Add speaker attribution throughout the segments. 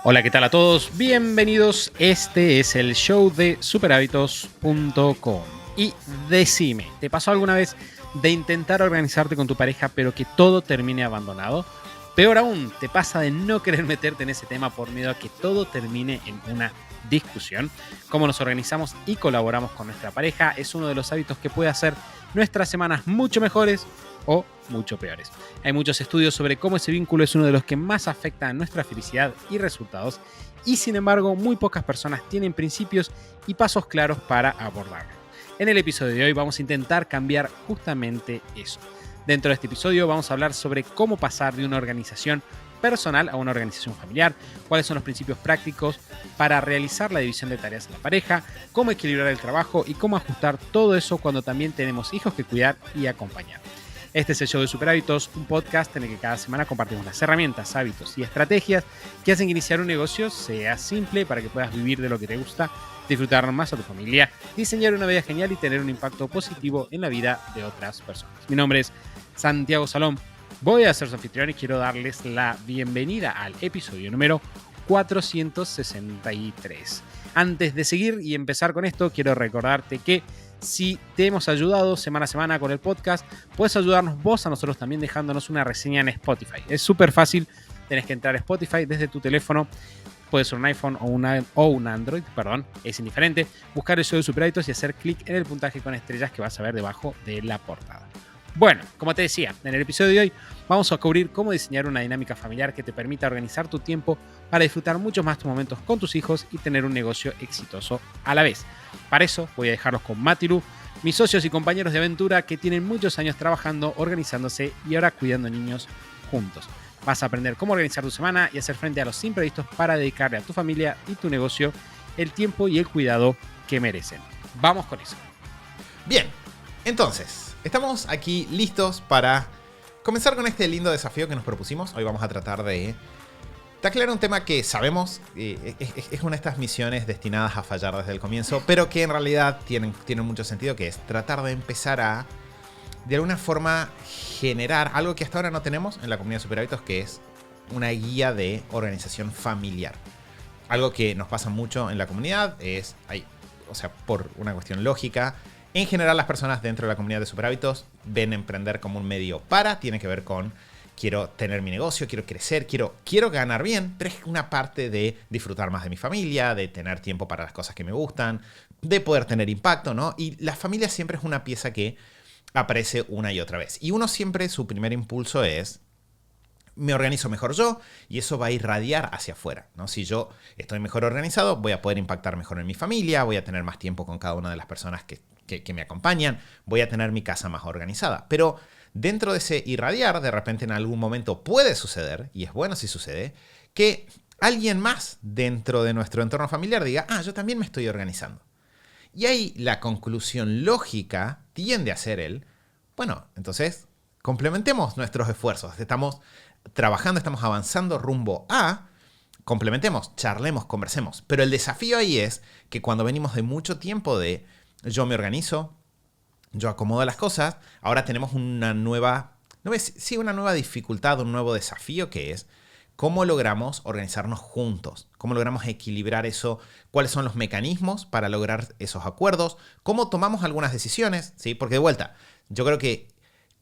Speaker 1: Hola, ¿qué tal a todos? Bienvenidos. Este es el show de superhábitos.com. Y decime, ¿te pasó alguna vez de intentar organizarte con tu pareja pero que todo termine abandonado? Peor aún, ¿te pasa de no querer meterte en ese tema por miedo a que todo termine en una discusión? Cómo nos organizamos y colaboramos con nuestra pareja es uno de los hábitos que puede hacer nuestras semanas mucho mejores o mucho peores. Hay muchos estudios sobre cómo ese vínculo es uno de los que más afecta a nuestra felicidad y resultados, y sin embargo muy pocas personas tienen principios y pasos claros para abordarlo. En el episodio de hoy vamos a intentar cambiar justamente eso. Dentro de este episodio vamos a hablar sobre cómo pasar de una organización personal a una organización familiar, cuáles son los principios prácticos para realizar la división de tareas en la pareja, cómo equilibrar el trabajo y cómo ajustar todo eso cuando también tenemos hijos que cuidar y acompañar. Este es el show de Super Hábitos, un podcast en el que cada semana compartimos las herramientas, hábitos y estrategias que hacen que iniciar un negocio sea simple para que puedas vivir de lo que te gusta, disfrutar más a tu familia, diseñar una vida genial y tener un impacto positivo en la vida de otras personas. Mi nombre es Santiago Salom, voy a ser su anfitrión y quiero darles la bienvenida al episodio número 463. Antes de seguir y empezar con esto, quiero recordarte que si te hemos ayudado semana a semana con el podcast, puedes ayudarnos vos a nosotros también dejándonos una reseña en Spotify. Es súper fácil, tenés que entrar a Spotify desde tu teléfono, puede ser un iPhone o un Android, es indiferente, buscar el show de Super Hábitos y hacer clic en el puntaje con estrellas que vas a ver debajo de la portada. Bueno, como te decía, en el episodio de hoy vamos a cubrir cómo diseñar una dinámica familiar que te permita organizar tu tiempo para disfrutar mucho más tus momentos con tus hijos y tener un negocio exitoso a la vez. Para eso voy a dejarlos con Matilu, mis socios y compañeros de aventura que tienen muchos años trabajando, organizándose y ahora cuidando niños juntos. Vas a aprender cómo organizar tu semana y hacer frente a los imprevistos para dedicarle a tu familia y tu negocio el tiempo y el cuidado que merecen. Vamos con eso.
Speaker 2: Bien, entonces, estamos aquí listos para comenzar con este lindo desafío que nos propusimos. Hoy vamos a tratar de taclear un tema que sabemos es una de estas misiones destinadas a fallar desde el comienzo, pero que en realidad tienen mucho sentido, que es tratar de empezar a, de alguna forma, generar algo que hasta ahora no tenemos en la comunidad de Super Hábitos, que es una guía de organización familiar. Algo que nos pasa mucho en la comunidad es, por una cuestión lógica, en general las personas dentro de la comunidad de Super Hábitos ven emprender como un medio tiene que ver con quiero tener mi negocio, quiero crecer, quiero ganar bien, pero es una parte de disfrutar más de mi familia, de tener tiempo para las cosas que me gustan, de poder tener impacto, ¿no? Y la familia siempre es una pieza que aparece una y otra vez. Y uno siempre, su primer impulso es, me organizo mejor yo y eso va a irradiar hacia afuera, ¿no? Si yo estoy mejor organizado, voy a poder impactar mejor en mi familia, voy a tener más tiempo con cada una de las personas que me acompañan, voy a tener mi casa más organizada. Pero dentro de ese irradiar, de repente en algún momento puede suceder, y es bueno si sucede, que alguien más dentro de nuestro entorno familiar diga, yo también me estoy organizando. Y ahí la conclusión lógica tiende a ser entonces complementemos nuestros esfuerzos. Estamos trabajando, estamos avanzando rumbo a, complementemos, charlemos, conversemos. Pero el desafío ahí es que cuando venimos de mucho tiempo de yo me organizo, yo acomodo las cosas, ahora tenemos una nueva dificultad, un nuevo desafío que es cómo logramos organizarnos juntos, cómo logramos equilibrar eso, cuáles son los mecanismos para lograr esos acuerdos, cómo tomamos algunas decisiones, ¿sí? Porque de vuelta, yo creo que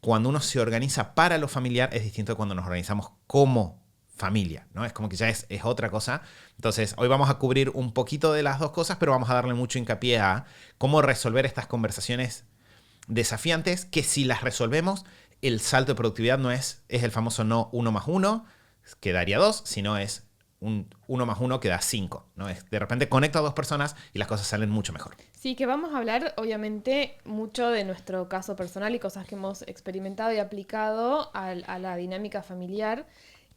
Speaker 2: cuando uno se organiza para lo familiar es distinto de cuando nos organizamos como familia, ¿no? Es como que ya es otra cosa. Entonces, hoy vamos a cubrir un poquito de las dos cosas, pero vamos a darle mucho hincapié a cómo resolver estas conversaciones desafiantes, que si las resolvemos, el salto de productividad no es el famoso no 1 más 1, que daría 2, sino es un 1 más 1 que da 5, ¿no? Es, de repente conecto a dos personas y las cosas salen mucho mejor.
Speaker 3: Sí, que vamos a hablar obviamente mucho de nuestro caso personal y cosas que hemos experimentado y aplicado a la dinámica familiar.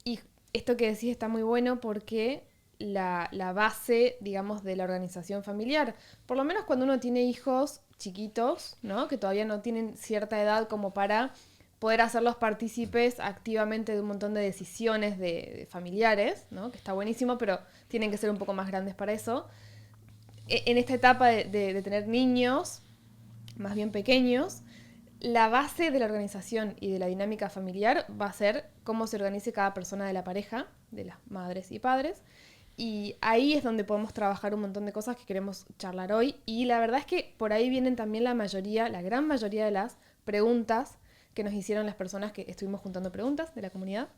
Speaker 3: Y esto que decís está muy bueno porque la base, digamos, de la organización familiar, por lo menos cuando uno tiene hijos chiquitos, ¿no? Que todavía no tienen cierta edad como para poder hacerlos partícipes activamente de un montón de decisiones de familiares, ¿no? Que está buenísimo, pero tienen que ser un poco más grandes para eso. En esta etapa de tener niños, más bien pequeños, la base de la organización y de la dinámica familiar va a ser cómo se organice cada persona de la pareja, de las madres y padres, Y ahí es donde podemos trabajar un montón de cosas que queremos charlar hoy. Y la verdad es que por ahí vienen también la gran mayoría de las preguntas que nos hicieron las personas que estuvimos juntando preguntas de la comunidad.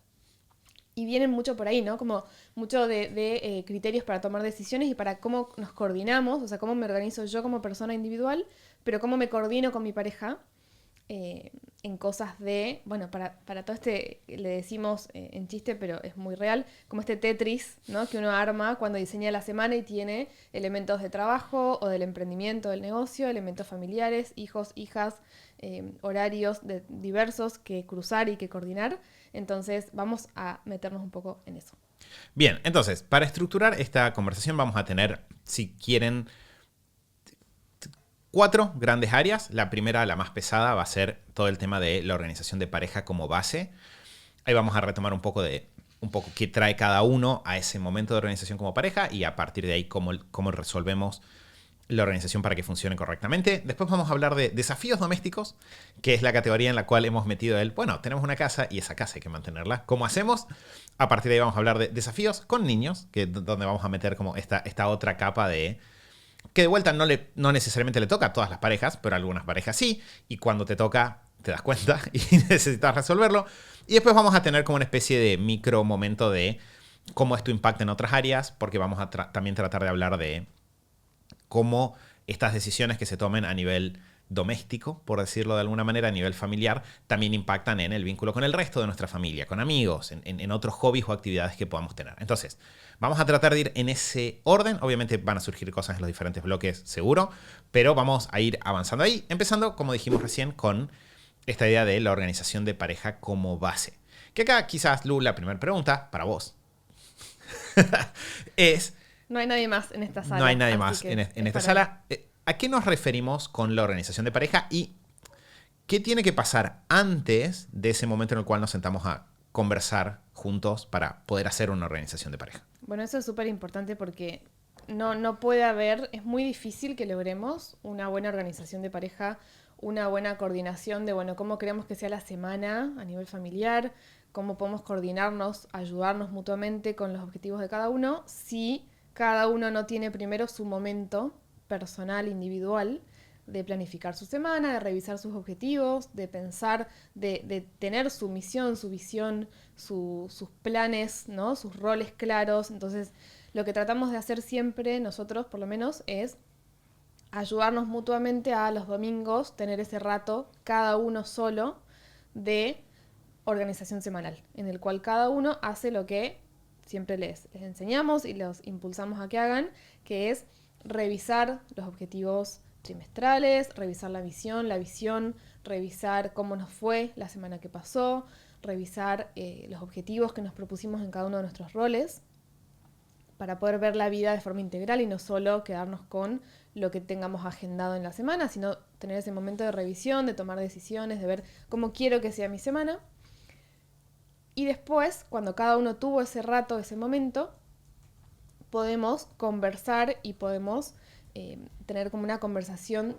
Speaker 3: Y vienen mucho por ahí, ¿no? Como mucho de criterios para tomar decisiones y para cómo nos coordinamos, o sea, cómo me organizo yo como persona individual, pero cómo me coordino con mi pareja en cosas de, bueno, para todo le decimos en chiste, pero es muy real, como este Tetris, ¿no? Que uno arma cuando diseña la semana y tiene elementos de trabajo o del emprendimiento, del negocio, elementos familiares, hijos, hijas, horarios diversos que cruzar y que coordinar. Entonces vamos a meternos un poco en eso.
Speaker 2: Bien, entonces, para estructurar esta conversación vamos a tener, si quieren, 4 grandes áreas. La primera, la más pesada, va a ser todo el tema de la organización de pareja como base. Ahí vamos a retomar un poco qué trae cada uno a ese momento de organización como pareja y a partir de ahí cómo resolvemos la organización para que funcione correctamente. Después vamos a hablar de desafíos domésticos, que es la categoría en la cual hemos metido tenemos una casa y esa casa hay que mantenerla. ¿Cómo hacemos? A partir de ahí vamos a hablar de desafíos con niños, donde vamos a meter como esta otra capa de que de vuelta no necesariamente le toca a todas las parejas, pero a algunas parejas sí, y cuando te toca te das cuenta y necesitas resolverlo. Y después vamos a tener como una especie de micro momento de cómo esto impacta en otras áreas, porque vamos a también tratar de hablar de cómo estas decisiones que se tomen a nivel doméstico, por decirlo de alguna manera, a nivel familiar, también impactan en el vínculo con el resto de nuestra familia, con amigos, en otros hobbies o actividades que podamos tener. Entonces, vamos a tratar de ir en ese orden. Obviamente van a surgir cosas en los diferentes bloques, seguro, pero vamos a ir avanzando ahí, empezando, como dijimos recién, con esta idea de la organización de pareja como base. Que acá quizás, Lu, la primera pregunta para vos es...
Speaker 3: No hay nadie más en esta sala.
Speaker 2: No hay nadie más en esta sala. ¿A qué nos referimos con la organización de pareja y qué tiene que pasar antes de ese momento en el cual nos sentamos a conversar juntos para poder hacer una organización de pareja?
Speaker 3: Bueno, eso es súper importante porque no puede haber, es muy difícil que logremos una buena organización de pareja, una buena coordinación de, bueno, cómo queremos que sea la semana a nivel familiar, cómo podemos coordinarnos, ayudarnos mutuamente con los objetivos de cada uno, si cada uno no tiene primero su momento personal, individual, de planificar su semana, de revisar sus objetivos, de pensar, de tener su misión, su visión, sus planes, ¿no? Sus roles claros. Entonces, lo que tratamos de hacer siempre, nosotros por lo menos, es ayudarnos mutuamente a los domingos tener ese rato, cada uno solo, de organización semanal, en el cual cada uno hace lo que siempre les enseñamos y los impulsamos a que hagan, que es revisar los objetivos trimestrales, revisar la visión, revisar cómo nos fue la semana que pasó, revisar los objetivos que nos propusimos en cada uno de nuestros roles, para poder ver la vida de forma integral y no solo quedarnos con lo que tengamos agendado en la semana, sino tener ese momento de revisión, de tomar decisiones, de ver cómo quiero que sea mi semana. Y después, cuando cada uno tuvo ese rato, ese momento, podemos conversar y podemos tener como una conversación,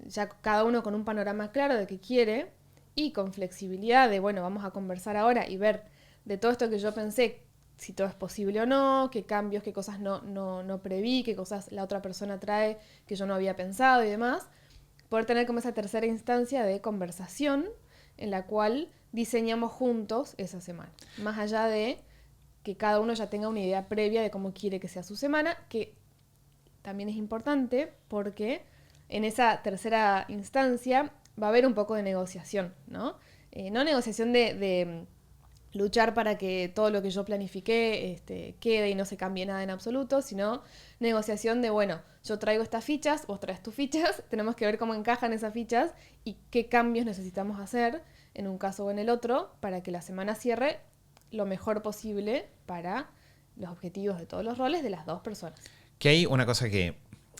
Speaker 3: ya cada uno con un panorama claro de qué quiere y con flexibilidad de, bueno, vamos a conversar ahora y ver de todo esto que yo pensé, si todo es posible o no, qué cambios, qué cosas no preví, qué cosas la otra persona trae que yo no había pensado y demás. Poder tener como esa tercera instancia de conversación en la cual diseñamos juntos esa semana. Más allá de que cada uno ya tenga una idea previa de cómo quiere que sea su semana, que también es importante porque en esa tercera instancia va a haber un poco de negociación, ¿no? No negociación de luchar para que todo lo que yo planifiqué quede y no se cambie nada en absoluto, sino negociación de, bueno, yo traigo estas fichas, vos traes tus fichas, tenemos que ver cómo encajan esas fichas y qué cambios necesitamos hacer en un caso o en el otro para que la semana cierre lo mejor posible para los objetivos de todos los roles de las dos personas.
Speaker 2: Que hay una cosa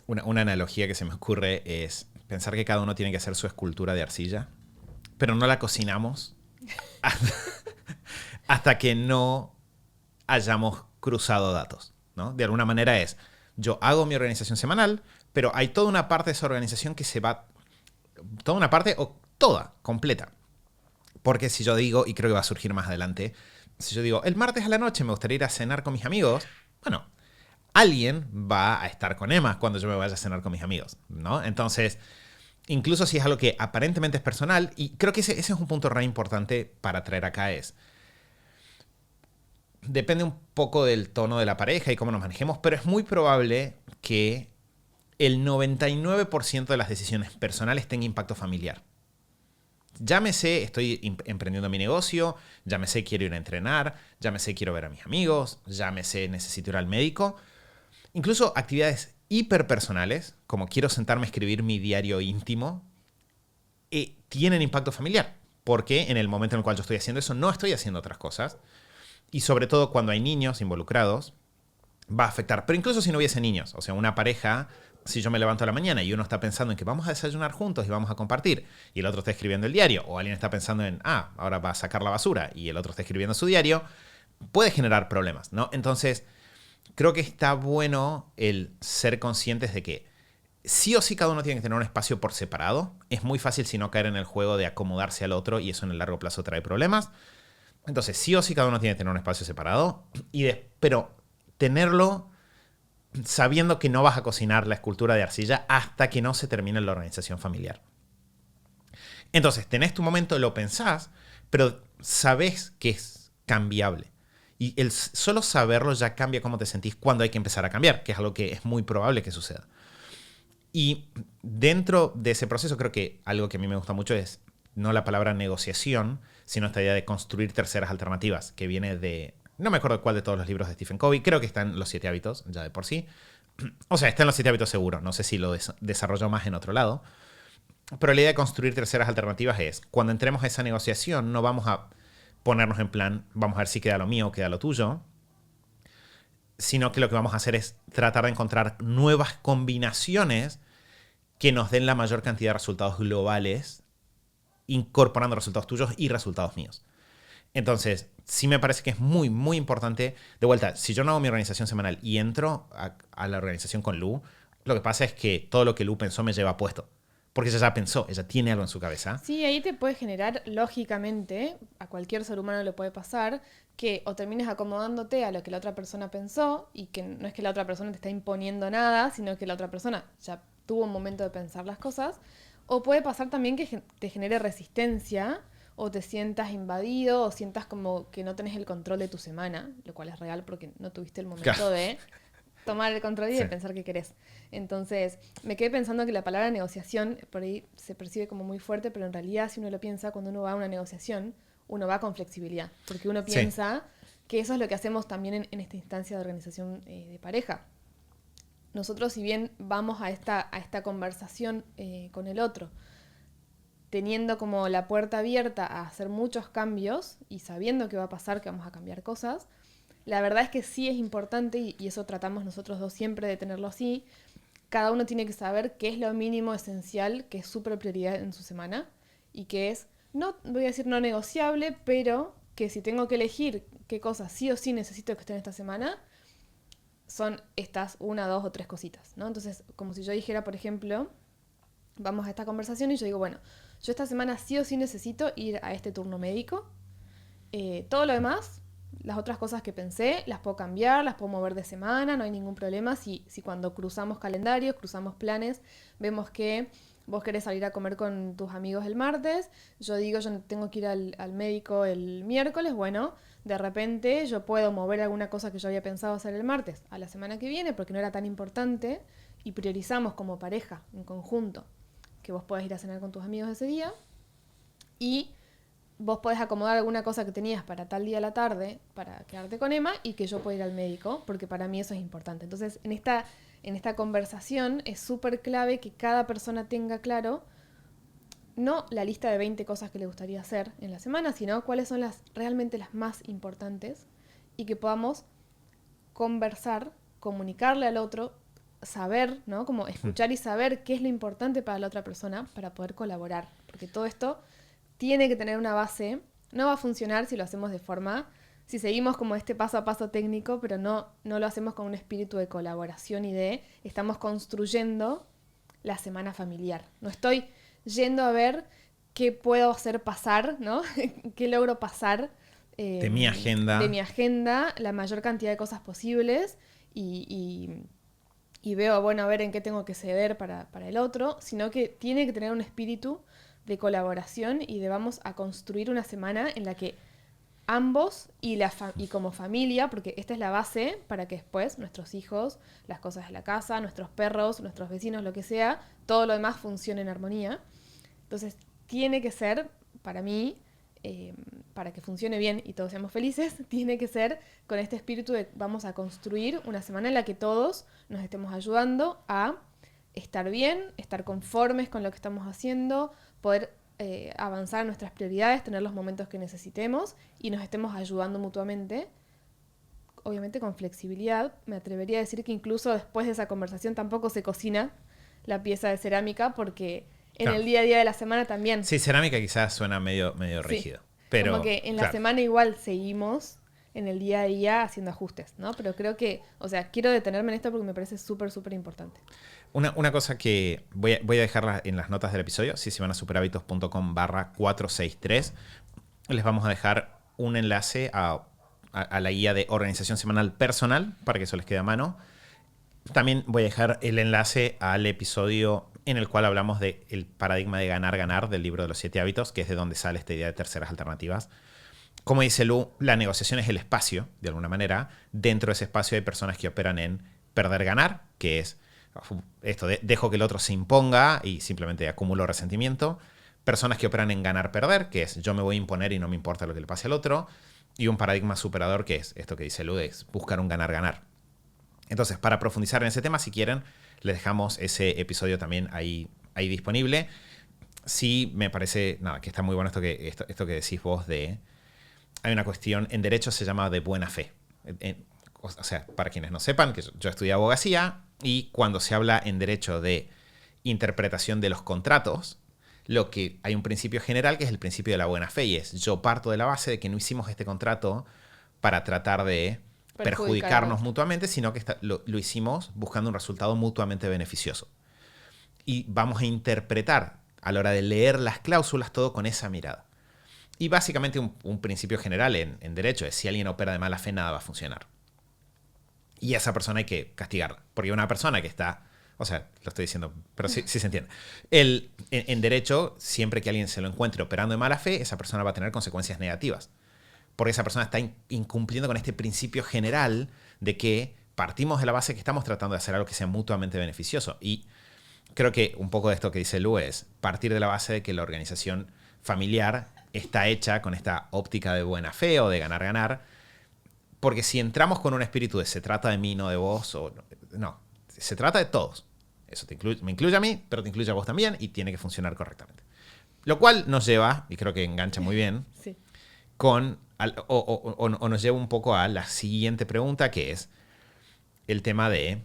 Speaker 2: una analogía que se me ocurre es pensar que cada uno tiene que hacer su escultura de arcilla, pero no la cocinamos hasta que no hayamos cruzado datos, ¿no? De alguna manera es, yo hago mi organización semanal, pero hay toda una parte de esa organización que se va, toda una parte o toda, completa. Porque si yo digo, y creo que va a surgir más adelante, si yo digo, el martes a la noche me gustaría ir a cenar con mis amigos, bueno, alguien va a estar con Emma cuando yo me vaya a cenar con mis amigos, ¿no? Entonces, incluso si es algo que aparentemente es personal, y creo que ese es un punto re importante para traer acá es, depende un poco del tono de la pareja y cómo nos manejemos, pero es muy probable que el 99% de las decisiones personales tenga impacto familiar. Llámese, estoy emprendiendo mi negocio, llámese, quiero ir a entrenar, llámese, quiero ver a mis amigos, llámese, necesito ir al médico. Incluso actividades hiperpersonales, como quiero sentarme a escribir mi diario íntimo, tienen impacto familiar. Porque en el momento en el cual yo estoy haciendo eso, no estoy haciendo otras cosas. Y sobre todo cuando hay niños involucrados, va a afectar. Pero incluso si no hubiese niños, o sea, una pareja, si yo me levanto a la mañana y uno está pensando en que vamos a desayunar juntos y vamos a compartir, y el otro está escribiendo el diario, o alguien está pensando en, ahora va a sacar la basura, y el otro está escribiendo su diario, puede generar problemas, ¿no? Entonces, creo que está bueno el ser conscientes de que sí o sí cada uno tiene que tener un espacio por separado. Es muy fácil si no caer en el juego de acomodarse al otro, y eso en el largo plazo trae problemas. Entonces, sí o sí cada uno tiene que tener un espacio separado, pero tenerlo sabiendo que no vas a cocinar la escultura de arcilla hasta que no se termine la organización familiar. Entonces, tenés tu momento, lo pensás, pero sabés que es cambiable. Y el solo saberlo ya cambia cómo te sentís cuando hay que empezar a cambiar, que es algo que es muy probable que suceda. Y dentro de ese proceso creo que algo que a mí me gusta mucho es no la palabra negociación, sino esta idea de construir terceras alternativas, que viene de... No me acuerdo cuál de todos los libros de Stephen Covey. Creo que está en Los 7 hábitos, ya de por sí. O sea, está en Los 7 hábitos seguro. No sé si lo desarrolló más en otro lado. Pero la idea de construir terceras alternativas es, cuando entremos a esa negociación, no vamos a ponernos en plan, vamos a ver si queda lo mío o queda lo tuyo, sino que lo que vamos a hacer es tratar de encontrar nuevas combinaciones que nos den la mayor cantidad de resultados globales, incorporando resultados tuyos y resultados míos. Entonces, sí me parece que es muy, muy importante. De vuelta, si yo no hago mi organización semanal y entro a la organización con Lu, lo que pasa es que todo lo que Lu pensó me lleva puesto. Porque ella ya pensó, ella tiene algo en su cabeza.
Speaker 3: Sí, ahí te puede generar, lógicamente, a cualquier ser humano le puede pasar, que o termines acomodándote a lo que la otra persona pensó, y que no es que la otra persona te está imponiendo nada, sino que la otra persona ya tuvo un momento de pensar las cosas. O puede pasar también que te genere resistencia, o te sientas invadido, o sientas como que no tenés el control de tu semana, lo cual es real porque no tuviste el momento
Speaker 2: Claro.
Speaker 3: de tomar el control y de pensar qué querés. Entonces, me quedé pensando que la palabra negociación por ahí se percibe como muy fuerte, pero en realidad, si uno lo piensa, cuando uno va a una negociación, uno va con flexibilidad, porque uno piensa que eso es lo que hacemos también en esta instancia de organización de pareja. Nosotros, si bien vamos a esta conversación con el otro, teniendo como la puerta abierta a hacer muchos cambios y sabiendo que va a pasar, que vamos a cambiar cosas, la verdad es que sí es importante, y eso tratamos nosotros dos siempre de tenerlo así. Cada uno tiene que saber qué es lo mínimo esencial, que es súper prioridad en su semana, y que es, no voy a decir no negociable, pero que si tengo que elegir qué cosas sí o sí necesito que estén esta semana, son estas 1, 2 o 3 cositas, ¿no? Entonces, como si yo dijera, por ejemplo, vamos a esta conversación y yo digo, bueno, yo esta semana sí o sí necesito ir a este turno médico. Todo lo demás, las otras cosas que pensé, las puedo cambiar, las puedo mover de semana, no hay ningún problema. Si cuando cruzamos calendarios, cruzamos planes, vemos que vos querés salir a comer con tus amigos el martes, yo digo, yo tengo que ir al médico el miércoles, bueno, de repente yo puedo mover alguna cosa que yo había pensado hacer el martes a la semana que viene porque no era tan importante, y priorizamos como pareja, en conjunto, que vos podés ir a cenar con tus amigos ese día, y vos podés acomodar alguna cosa que tenías para tal día a la tarde para quedarte con Emma, y que yo pueda ir al médico, porque para mí eso es importante. Entonces, en esta conversación es súper clave que cada persona tenga claro no la lista de 20 cosas que le gustaría hacer en la semana, sino cuáles son realmente las más importantes, y que podamos conversar, comunicarle al otro, saber, ¿no? Como escuchar y saber qué es lo importante para la otra persona para poder colaborar. Porque todo esto tiene que tener una base. No va a funcionar si lo hacemos de forma... Si seguimos como este paso a paso técnico, pero no lo hacemos con un espíritu de colaboración y estamos construyendo la semana familiar. No estoy yendo a ver qué puedo hacer pasar, ¿no? qué logro pasar
Speaker 2: de mi agenda
Speaker 3: la mayor cantidad de cosas posibles, y veo, bueno, a ver en qué tengo que ceder para el otro, sino que tiene que tener un espíritu de colaboración y de vamos a construir una semana en la que ambos y como familia, porque esta es la base para que después nuestros hijos, las cosas de la casa, nuestros perros, nuestros vecinos, lo que sea, todo lo demás funcione en armonía. Entonces, tiene que ser, para mí, para que funcione bien y todos seamos felices, tiene que ser con este espíritu de vamos a construir una semana en la que todos nos estemos ayudando a estar bien, estar conformes con lo que estamos haciendo, poder avanzar en nuestras prioridades, tener los momentos que necesitemos y nos estemos ayudando mutuamente, obviamente con flexibilidad. Me atrevería a decir que incluso después de esa conversación tampoco se cocina la pieza de cerámica porque en
Speaker 2: Claro.
Speaker 3: el día a día de la semana también.
Speaker 2: Sí, cerámica quizás suena medio rígido. Pero,
Speaker 3: como que en la
Speaker 2: claro.
Speaker 3: semana igual seguimos en el día a día haciendo ajustes, ¿no? Pero creo que, o sea, quiero detenerme en esto porque me parece súper, súper importante.
Speaker 2: Una cosa que voy a dejarla en las notas del episodio, si van a superhábitos.com/463, les vamos a dejar un enlace a la guía de organización semanal personal para que eso les quede a mano. También voy a dejar el enlace al episodio en el cual hablamos del paradigma de ganar-ganar del libro de los 7 hábitos, que es de donde sale esta idea de terceras alternativas. Como dice Lu, la negociación es el espacio, de alguna manera. Dentro de ese espacio hay personas que operan en perder-ganar, que es esto de dejo que el otro se imponga y simplemente acumulo resentimiento. Personas que operan en ganar-perder, que es yo me voy a imponer y no me importa lo que le pase al otro. Y un paradigma superador, que es esto que dice Lu, es buscar un ganar-ganar. Entonces, para profundizar en ese tema, si quieren, les dejamos ese episodio también ahí disponible. Sí, me parece que está muy bueno esto que decís vos de... Hay una cuestión, en derecho se llama de buena fe. O sea, para quienes no sepan, que yo estudié abogacía y cuando se habla en derecho de interpretación de los contratos, hay un principio general que es el principio de la buena fe y es yo parto de la base de que no hicimos este contrato para tratar de perjudicarnos mutuamente, sino que lo hicimos buscando un resultado mutuamente beneficioso. Y vamos a interpretar a la hora de leer las cláusulas todo con esa mirada. Y básicamente un principio general en derecho es si alguien opera de mala fe, nada va a funcionar. Y a esa persona hay que castigarla. Porque una persona que está... O sea, lo estoy diciendo, pero sí se entiende. En derecho, siempre que alguien se lo encuentre operando de mala fe, esa persona va a tener consecuencias negativas. Porque esa persona está incumpliendo con este principio general de que partimos de la base que estamos tratando de hacer algo que sea mutuamente beneficioso. Y creo que un poco de esto que dice Lu es partir de la base de que la organización familiar está hecha con esta óptica de buena fe o de ganar-ganar. Porque si entramos con un espíritu de se trata de mí, no de vos, no, se trata de todos. Eso me incluye a mí, pero te incluye a vos también y tiene que funcionar correctamente. Lo cual nos lleva, y creo que engancha muy bien,
Speaker 3: Sí.
Speaker 2: o nos lleva un poco a la siguiente pregunta, que es el tema de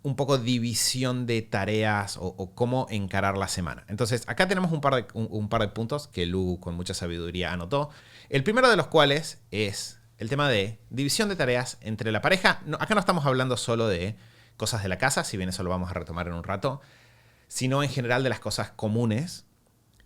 Speaker 2: un poco división de tareas o cómo encarar la semana. Entonces, acá tenemos un par de puntos que Lu con mucha sabiduría anotó. El primero de los cuales es el tema de división de tareas entre la pareja. Acá no estamos hablando solo de cosas de la casa, si bien eso lo vamos a retomar en un rato, sino en general de las cosas comunes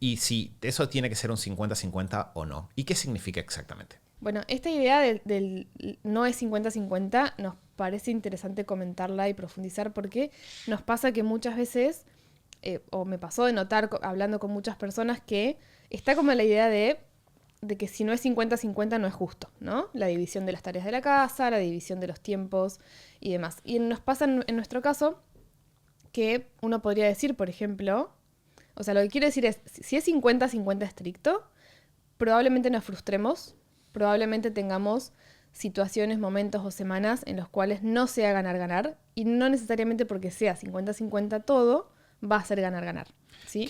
Speaker 2: y si eso tiene que ser un 50-50 o no. ¿Y qué significa exactamente?
Speaker 3: Bueno, esta idea del no es 50-50 nos parece interesante comentarla y profundizar porque nos pasa que muchas veces, o me pasó de notar hablando con muchas personas, que está como la idea de que si no es 50-50 no es justo, ¿no? La división de las tareas de la casa, la división de los tiempos y demás. Y nos pasa en nuestro caso que uno podría decir, por ejemplo, o sea, lo que quiero decir es, si es 50-50 estricto, probablemente nos frustremos, probablemente tengamos situaciones, momentos o semanas en los cuales no sea ganar-ganar y no necesariamente porque sea 50-50 todo va a ser ganar-ganar, ¿sí?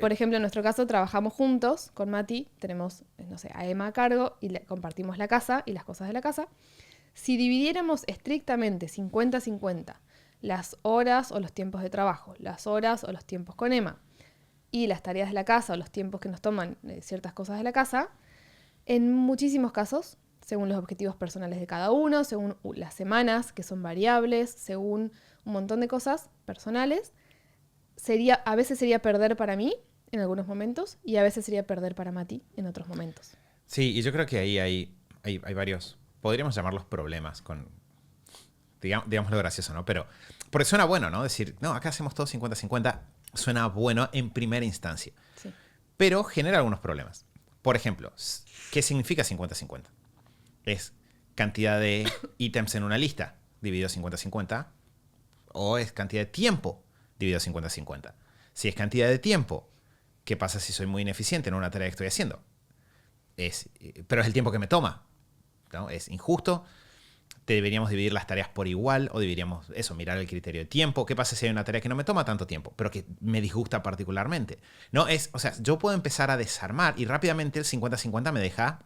Speaker 3: Por ejemplo, en nuestro caso trabajamos juntos con Mati, tenemos, no sé, a Emma a cargo y compartimos la casa y las cosas de la casa. Si dividiéramos estrictamente 50-50 las horas o los tiempos de trabajo, las horas o los tiempos con Emma y las tareas de la casa o los tiempos que nos toman ciertas cosas de la casa, en muchísimos casos, según los objetivos personales de cada uno, según las semanas, que son variables, según un montón de cosas personales, a veces sería perder para mí en algunos momentos y a veces sería perder para Mati en otros momentos.
Speaker 2: Sí, y yo creo que ahí hay varios, podríamos llamarlos problemas Digamos lo gracioso, ¿no? Pero, porque suena bueno, ¿no? Decir, no, acá hacemos todo 50-50, suena bueno en primera instancia.
Speaker 3: Sí.
Speaker 2: Pero genera algunos problemas. Por ejemplo, ¿qué significa 50-50? Es cantidad de ítems en una lista dividido 50-50 o es cantidad de tiempo dividido 50-50. Si es cantidad de tiempo, ¿qué pasa si soy muy ineficiente en una tarea que estoy haciendo? Pero es el tiempo que me toma, ¿no? Es injusto. Deberíamos dividir las tareas por igual o deberíamos mirar el criterio de tiempo. ¿Qué pasa si hay una tarea que no me toma tanto tiempo, pero que me disgusta particularmente? Yo puedo empezar a desarmar y rápidamente el 50-50 me deja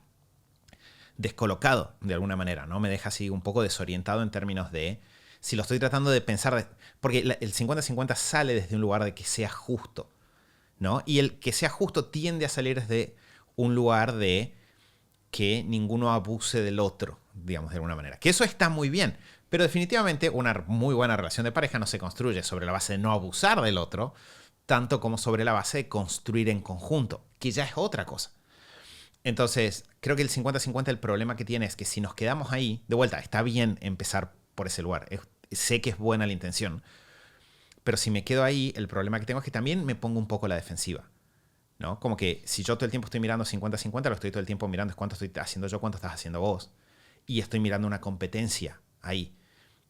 Speaker 2: descolocado de alguna manera, ¿no? Me deja así un poco desorientado en términos de si lo estoy tratando de pensar, porque el 50-50 sale desde un lugar de que sea justo, ¿no? Y el que sea justo tiende a salir desde un lugar de que ninguno abuse del otro, digamos, de alguna manera. Que eso está muy bien, pero definitivamente una muy buena relación de pareja no se construye sobre la base de no abusar del otro, tanto como sobre la base de construir en conjunto, que ya es otra cosa. Entonces, creo que el 50-50 el problema que tiene es que si nos quedamos ahí, de vuelta, está bien empezar por ese lugar. Sé que es buena la intención, pero si me quedo ahí, el problema que tengo es que también me pongo un poco a la defensiva, ¿no? Como que si yo todo el tiempo estoy mirando 50-50, lo estoy todo el tiempo mirando es cuánto estoy haciendo yo, cuánto estás haciendo vos. Y estoy mirando una competencia ahí.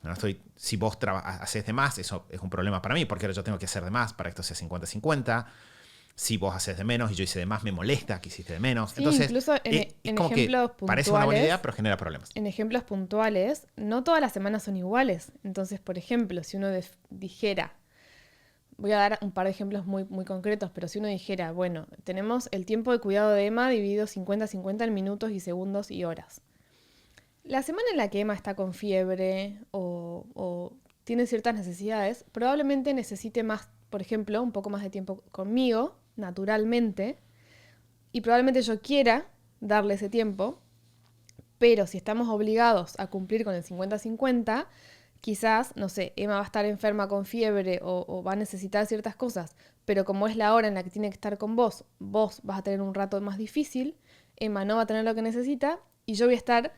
Speaker 2: ¿No? Si vos haces de más, eso es un problema para mí, porque ahora yo tengo que hacer de más para que esto sea 50-50. Si vos haces de menos y yo hice de más, me molesta que hiciste de menos.
Speaker 3: Sí,
Speaker 2: entonces,
Speaker 3: incluso en
Speaker 2: como que
Speaker 3: ejemplos
Speaker 2: parece una buena
Speaker 3: puntuales,
Speaker 2: idea, pero genera problemas.
Speaker 3: en ejemplos puntuales, no todas las semanas son iguales. Entonces, por ejemplo, si uno dijera, voy a dar un par de ejemplos muy, muy concretos, pero si uno dijera, bueno, tenemos el tiempo de cuidado de Emma dividido 50-50 en minutos y segundos y horas. La semana en la que Emma está con fiebre o tiene ciertas necesidades, probablemente necesite más, por ejemplo, un poco más de tiempo conmigo, naturalmente, y probablemente yo quiera darle ese tiempo, pero si estamos obligados a cumplir con el 50-50, quizás, no sé, Emma va a estar enferma con fiebre o va a necesitar ciertas cosas, pero como es la hora en la que tiene que estar con vos, vos vas a tener un rato más difícil, Emma no va a tener lo que necesita y yo voy a estar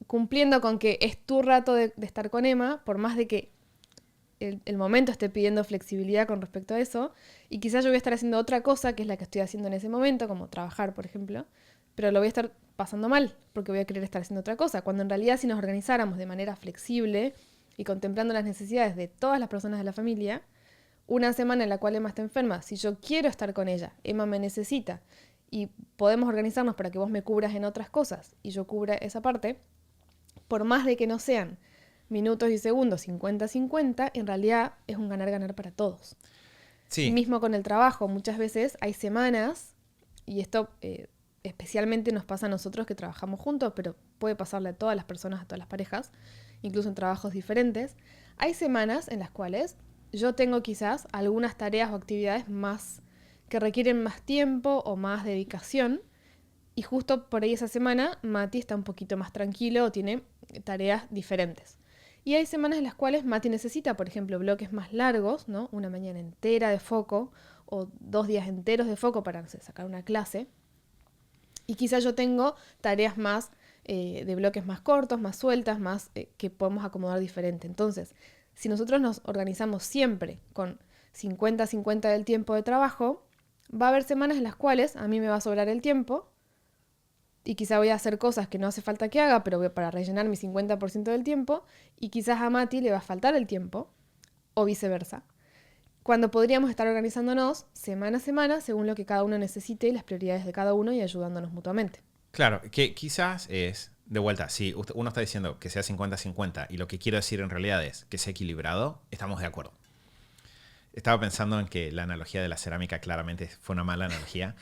Speaker 3: cumpliendo con que es tu rato de estar con Emma, por más de que el momento esté pidiendo flexibilidad con respecto a eso, y quizás yo voy a estar haciendo otra cosa, que es la que estoy haciendo en ese momento, como trabajar, por ejemplo, pero lo voy a estar pasando mal, porque voy a querer estar haciendo otra cosa, cuando en realidad si nos organizáramos de manera flexible y contemplando las necesidades de todas las personas de la familia, una semana en la cual Emma está enferma, si yo quiero estar con ella, Emma me necesita, y podemos organizarnos para que vos me cubras en otras cosas, y yo cubra esa parte, por más de que no sean minutos y segundos 50-50, en realidad es un ganar-ganar para todos.
Speaker 2: Sí.
Speaker 3: Mismo con el trabajo, muchas veces hay semanas, y esto especialmente nos pasa a nosotros que trabajamos juntos, pero puede pasarle a todas las personas, a todas las parejas, incluso en trabajos diferentes, hay semanas en las cuales yo tengo quizás algunas tareas o actividades más que requieren más tiempo o más dedicación, y justo por ahí esa semana Mati está un poquito más tranquilo o tiene tareas diferentes. Y hay semanas en las cuales Mati necesita, por ejemplo, bloques más largos, ¿no? Una mañana entera de foco o 2 días enteros de foco para, no sé, sacar una clase. Y quizás yo tengo tareas más de bloques más cortos, más sueltas, más que podemos acomodar diferente. Entonces, si nosotros nos organizamos siempre con 50-50 del tiempo de trabajo, va a haber semanas en las cuales a mí me va a sobrar el tiempo y quizá voy a hacer cosas que no hace falta que haga, pero para rellenar mi 50% del tiempo, y quizás a Mati le va a faltar el tiempo, o viceversa. Cuando podríamos estar organizándonos semana a semana según lo que cada uno necesite y las prioridades de cada uno y ayudándonos mutuamente.
Speaker 2: Claro, que quizás es, de vuelta, si uno está diciendo que sea 50-50 y lo que quiero decir en realidad es que sea equilibrado, estamos de acuerdo. Estaba pensando en que la analogía de la cerámica claramente fue una mala analogía.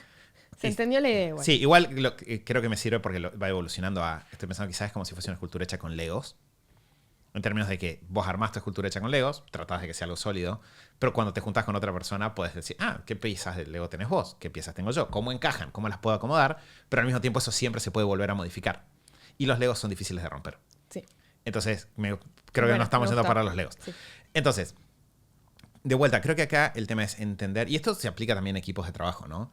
Speaker 3: ¿Se entendió la idea igual?
Speaker 2: Sí, igual creo que me sirve porque va evolucionando a... Estoy pensando quizás es como si fuese una escultura hecha con Legos. En términos de que vos armás tu escultura hecha con Legos, tratás de que sea algo sólido, pero cuando te juntás con otra persona puedes decir, ¿qué piezas de Lego tenés vos? ¿Qué piezas tengo yo? ¿Cómo encajan? ¿Cómo las puedo acomodar? Pero al mismo tiempo eso siempre se puede volver a modificar. Y los Legos son difíciles de romper.
Speaker 3: Sí.
Speaker 2: Entonces, creo que no estamos yendo para los Legos.
Speaker 3: Sí.
Speaker 2: Entonces, de vuelta, creo que acá el tema es entender, y esto se aplica también a equipos de trabajo, ¿no?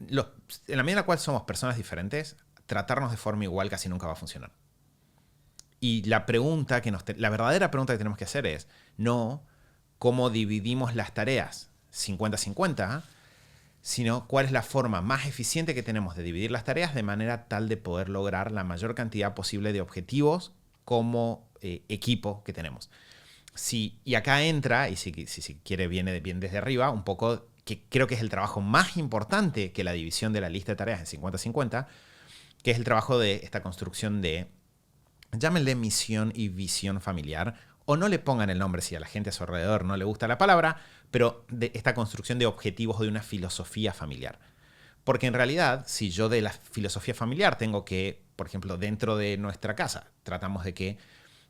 Speaker 2: En la medida en la cual somos personas diferentes, tratarnos de forma igual casi nunca va a funcionar. Y la verdadera pregunta que tenemos que hacer es no cómo dividimos las tareas 50-50, sino cuál es la forma más eficiente que tenemos de dividir las tareas de manera tal de poder lograr la mayor cantidad posible de objetivos como equipo que tenemos. Y acá entra, y si quiere viene bien desde arriba, un poco que creo que es el trabajo más importante que la división de la lista de tareas en 50-50, que es el trabajo de esta construcción de, llámenle misión y visión familiar, o no le pongan el nombre si a la gente a su alrededor no le gusta la palabra, pero de esta construcción de objetivos de una filosofía familiar. Porque en realidad, si yo de la filosofía familiar tengo que, por ejemplo, dentro de nuestra casa, tratamos de que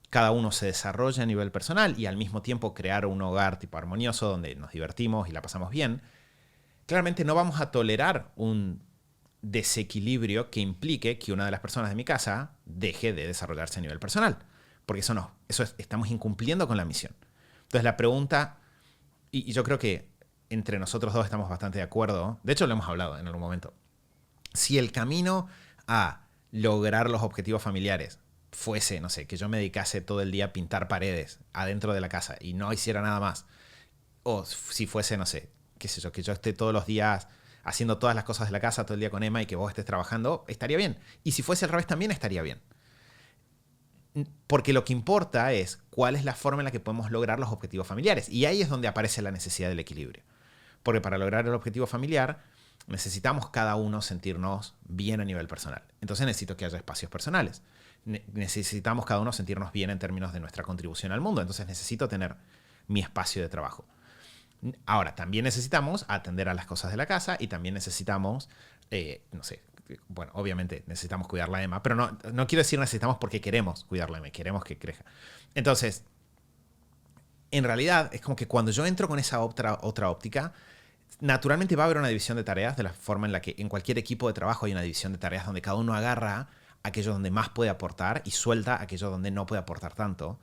Speaker 2: cada uno se desarrolle a nivel personal y al mismo tiempo crear un hogar tipo armonioso donde nos divertimos y la pasamos bien, claramente no vamos a tolerar un desequilibrio que implique que una de las personas de mi casa deje de desarrollarse a nivel personal. Porque estamos incumpliendo con la misión. Entonces la pregunta, y yo creo que entre nosotros dos estamos bastante de acuerdo, de hecho lo hemos hablado en algún momento, si el camino a lograr los objetivos familiares fuese, no sé, que yo me dedicase todo el día a pintar paredes adentro de la casa y no hiciera nada más, o si fuese, no sé, qué sé yo, que yo esté todos los días haciendo todas las cosas de la casa todo el día con Emma y que vos estés trabajando, estaría bien. Y si fuese al revés también estaría bien. Porque lo que importa es cuál es la forma en la que podemos lograr los objetivos familiares. Y ahí es donde aparece la necesidad del equilibrio. Porque para lograr el objetivo familiar necesitamos cada uno sentirnos bien a nivel personal. Entonces necesito que haya espacios personales. Necesitamos cada uno sentirnos bien en términos de nuestra contribución al mundo. Entonces necesito tener mi espacio de trabajo. Ahora, también necesitamos atender a las cosas de la casa y también necesitamos, no sé, bueno, obviamente necesitamos cuidar la Emma, pero no quiero decir necesitamos porque queremos cuidar la Emma, queremos que crezca. Entonces, en realidad, es como que cuando yo entro con esa otra óptica, naturalmente va a haber una división de tareas de la forma en la que en cualquier equipo de trabajo hay una división de tareas donde cada uno agarra aquello donde más puede aportar y suelta aquello donde no puede aportar tanto.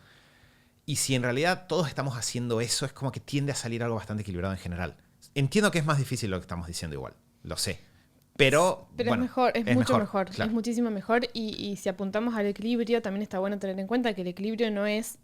Speaker 2: Y si en realidad todos estamos haciendo eso, es como que tiende a salir algo bastante equilibrado en general. Entiendo que es más difícil lo que estamos diciendo igual, lo sé. Pero bueno,
Speaker 3: es mejor, es mucho mejor,
Speaker 2: claro.
Speaker 3: es muchísimo mejor. Y si apuntamos al equilibrio, también está bueno tener en cuenta que el equilibrio no es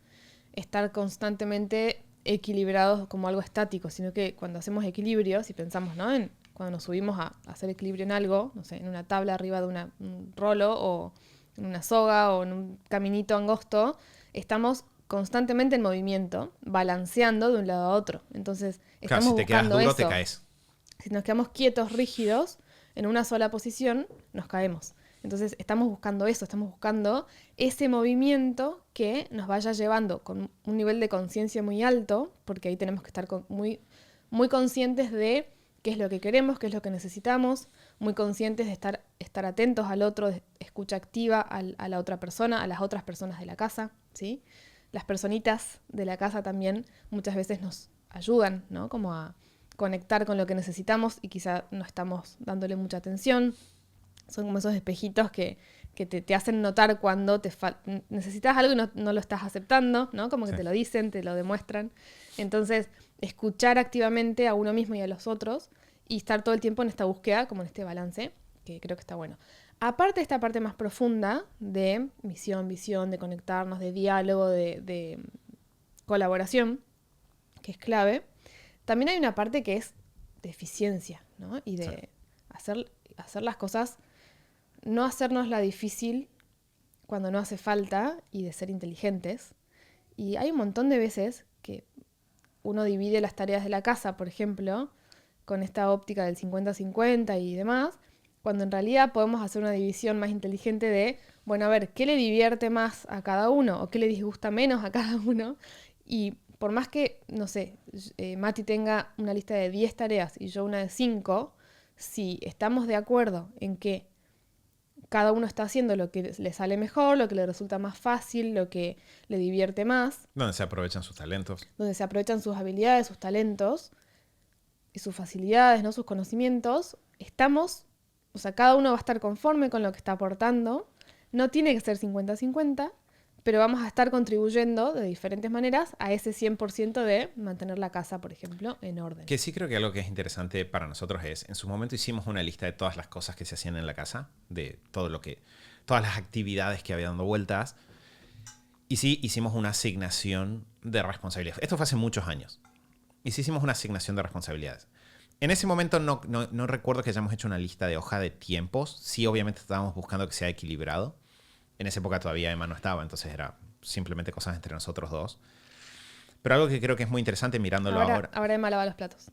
Speaker 3: estar constantemente equilibrados como algo estático, sino que cuando hacemos equilibrio, si pensamos, ¿no? Cuando nos subimos a hacer equilibrio en algo, no sé, en una tabla arriba de un rolo o en una soga o en un caminito angosto, estamos constantemente en movimiento, balanceando de un lado a otro. Entonces,
Speaker 2: claro,
Speaker 3: estamos
Speaker 2: si te quedas
Speaker 3: buscando
Speaker 2: duro,
Speaker 3: eso.
Speaker 2: te caes.
Speaker 3: Si nos quedamos quietos, rígidos, en una sola posición, nos caemos. Entonces, estamos buscando eso, estamos buscando ese movimiento que nos vaya llevando con un nivel de conciencia muy alto, porque ahí tenemos que estar muy, muy conscientes de qué es lo que queremos, qué es lo que necesitamos, muy conscientes de estar atentos al otro, de escucha activa a la otra persona, a las otras personas de la casa, ¿sí? Las personitas de la casa también muchas veces nos ayudan, ¿no? Como a conectar con lo que necesitamos y quizá no estamos dándole mucha atención. Son como esos espejitos que te hacen notar cuando necesitas algo y no lo estás aceptando, ¿no? Como que
Speaker 2: Sí.
Speaker 3: te lo dicen, te lo demuestran. Entonces, escuchar activamente a uno mismo y a los otros y estar todo el tiempo en esta búsqueda, como en este balance, que creo que está bueno. Aparte de esta parte más profunda de misión, visión, de conectarnos, de diálogo, de colaboración, que es clave, también hay una parte que es de eficiencia, ¿no? Y de hacer las cosas, no hacernos la difícil cuando no hace falta y de ser inteligentes. Y hay un montón de veces que uno divide las tareas de la casa, por ejemplo, con esta óptica del 50-50 y demás, cuando en realidad podemos hacer una división más inteligente de, bueno, a ver, ¿qué le divierte más a cada uno? ¿O qué le disgusta menos a cada uno? Y por más que, no sé, Mati tenga una lista de 10 tareas y yo una de 5, si estamos de acuerdo en que cada uno está haciendo lo que le sale mejor, lo que le resulta más fácil, lo que le divierte más,
Speaker 2: Donde se aprovechan sus talentos.
Speaker 3: donde se aprovechan sus habilidades, sus talentos y sus facilidades, ¿no? Sus conocimientos, o sea, cada uno va a estar conforme con lo que está aportando. No tiene que ser 50-50, pero vamos a estar contribuyendo de diferentes maneras a ese 100% de mantener la casa, por ejemplo, en orden.
Speaker 2: Que sí creo que algo que es interesante para nosotros es, en su momento hicimos una lista de todas las cosas que se hacían en la casa, de todas las actividades que había dando vueltas. Y sí, hicimos una asignación de responsabilidades. Esto fue hace muchos años. Y sí hicimos una asignación de responsabilidades. En ese momento no recuerdo que hayamos hecho una lista de hoja de tiempos. Sí, obviamente estábamos buscando que sea equilibrado. En esa época todavía Emma no estaba, entonces era simplemente cosas entre nosotros dos. Pero algo que creo que es muy interesante mirándolo ahora.
Speaker 3: Ahora Emma lava los platos.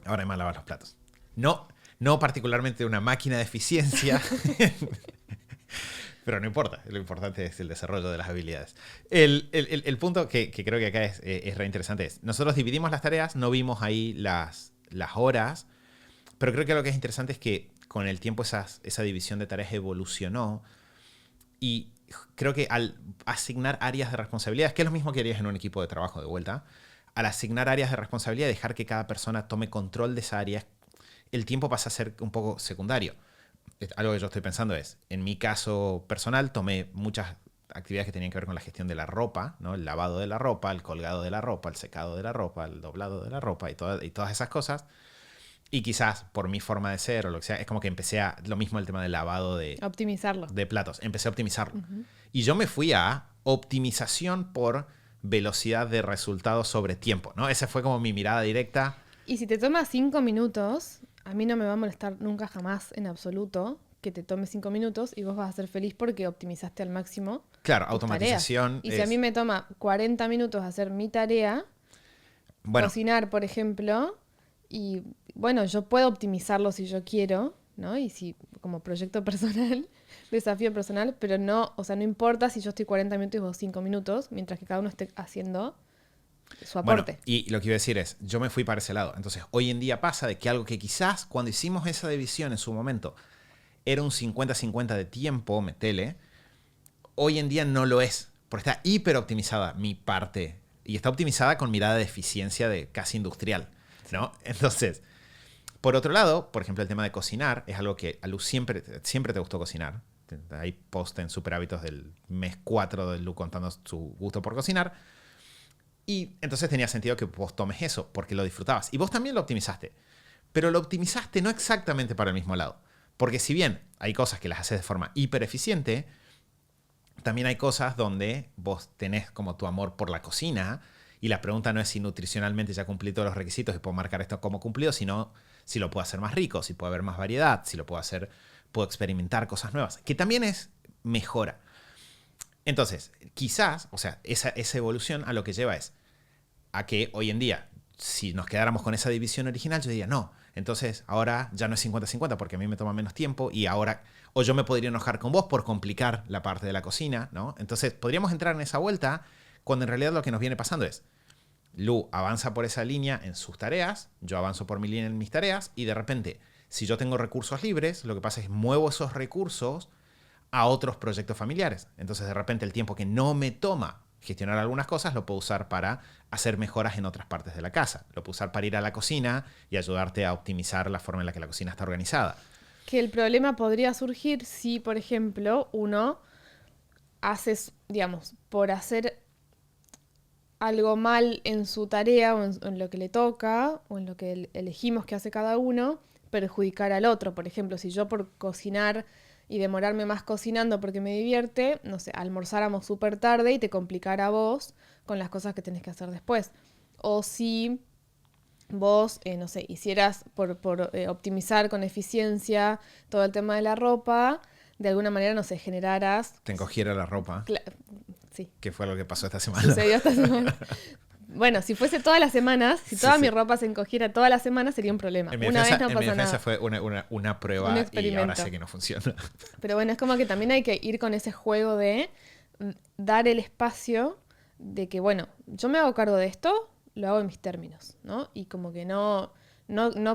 Speaker 2: Ahora Emma lava los platos. No particularmente una máquina de eficiencia. Pero no importa, lo importante es el desarrollo de las habilidades. El punto que creo que acá es re interesante es, nosotros dividimos las tareas, no vimos ahí las horas, pero creo que lo que es interesante es que con el tiempo esa división de tareas evolucionó y creo que al asignar áreas de responsabilidades, que es lo mismo que harías en un equipo de trabajo de vuelta, al asignar áreas de responsabilidad, dejar que cada persona tome control de esa área, el tiempo pasa a ser un poco secundario. Algo que yo estoy pensando es, en mi caso personal, tomé muchas actividades que tenían que ver con la gestión de la ropa, ¿no? El lavado de la ropa, el colgado de la ropa, el secado de la ropa, el doblado de la ropa y todas esas cosas. Y quizás por mi forma de ser o lo que sea, es como que empecé a, lo mismo el tema del lavado
Speaker 3: Optimizarlo.
Speaker 2: de platos, empecé a optimizarlo. Y yo me fui a optimización por velocidad de resultados sobre tiempo, ¿no? Esa fue como mi mirada directa.
Speaker 3: Y si te toma 5 minutos, a mí no me va a molestar nunca jamás en absoluto que te tome 5 minutos y vos vas a ser feliz porque optimizaste al máximo.
Speaker 2: Claro,
Speaker 3: tus
Speaker 2: automatización.
Speaker 3: tareas. Y si a mí me toma 40 minutos hacer mi tarea,
Speaker 2: bueno,
Speaker 3: cocinar, por ejemplo, y bueno, yo puedo optimizarlo si yo quiero, ¿no? Y si como proyecto personal, desafío personal, pero no, o sea, no importa si yo estoy 40 minutos y vos 5 minutos, mientras que cada uno esté haciendo su aporte.
Speaker 2: Bueno, y lo que iba a decir es, yo me fui para ese lado. Entonces, hoy en día pasa de que algo que quizás cuando hicimos esa división en su momento era un 50-50 de tiempo, metele, hoy en día no lo es, porque está hiper optimizada mi parte y está optimizada con mirada de eficiencia de casi industrial, ¿no? Entonces, por otro lado, por ejemplo, el tema de cocinar es algo que a Lu siempre te gustó cocinar. Hay post en Super Hábitos del mes 4 de Lu contando su gusto por cocinar. Y entonces tenía sentido que vos tomes eso, porque lo disfrutabas. Y vos también lo optimizaste. Pero lo optimizaste no exactamente para el mismo lado. Porque si bien hay cosas que las haces de forma hiper eficiente, también hay cosas donde vos tenés como tu amor por la cocina. Y la pregunta no es si nutricionalmente ya cumplí todos los requisitos y puedo marcar esto como cumplido, sino si lo puedo hacer más rico, si puede haber más variedad, si lo puedo hacer, puedo experimentar cosas nuevas. Que también es mejora. Entonces, quizás, o sea, esa evolución a lo que lleva es a que hoy en día, si nos quedáramos con esa división original, yo diría, no, entonces ahora ya no es 50-50 porque a mí me toma menos tiempo y ahora, o yo me podría enojar con vos por complicar la parte de la cocina, ¿no? Entonces, podríamos entrar en esa vuelta cuando en realidad lo que nos viene pasando es, Lu avanza por esa línea en sus tareas, yo avanzo por mi línea en mis tareas y de repente, si yo tengo recursos libres, lo que pasa es muevo esos recursos a otros proyectos familiares. Entonces, de repente, el tiempo que no me toma gestionar algunas cosas lo puedo usar para hacer mejoras en otras partes de la casa. Lo puedo usar para ir a la cocina y ayudarte a optimizar la forma en la que la cocina está organizada.
Speaker 3: Que el problema podría surgir si, por ejemplo, uno hace, digamos, por hacer algo mal en su tarea o en lo que le toca o en lo que elegimos que hace cada uno, perjudicar al otro. Por ejemplo, si yo por cocinar y demorarme más cocinando porque me divierte, no sé, almorzáramos súper tarde y te complicara a vos con las cosas que tenés que hacer después. O si vos, no sé, hicieras por optimizar con eficiencia todo el tema de la ropa, de alguna manera, no sé, generaras...
Speaker 2: Te encogiera la ropa.
Speaker 3: Sí.
Speaker 2: Que fue lo que pasó esta semana.
Speaker 3: Sucedió esta semana. Bueno, si fuese todas las semanas, si toda mi ropa se encogiera todas las semanas, sería un problema. Una vez no pasa nada.
Speaker 2: Fue una prueba y ahora sé que no funciona.
Speaker 3: Pero bueno, es como que también hay que ir con ese juego de dar el espacio de que, bueno, yo me hago cargo de esto, lo hago en mis términos, ¿no? Y como que no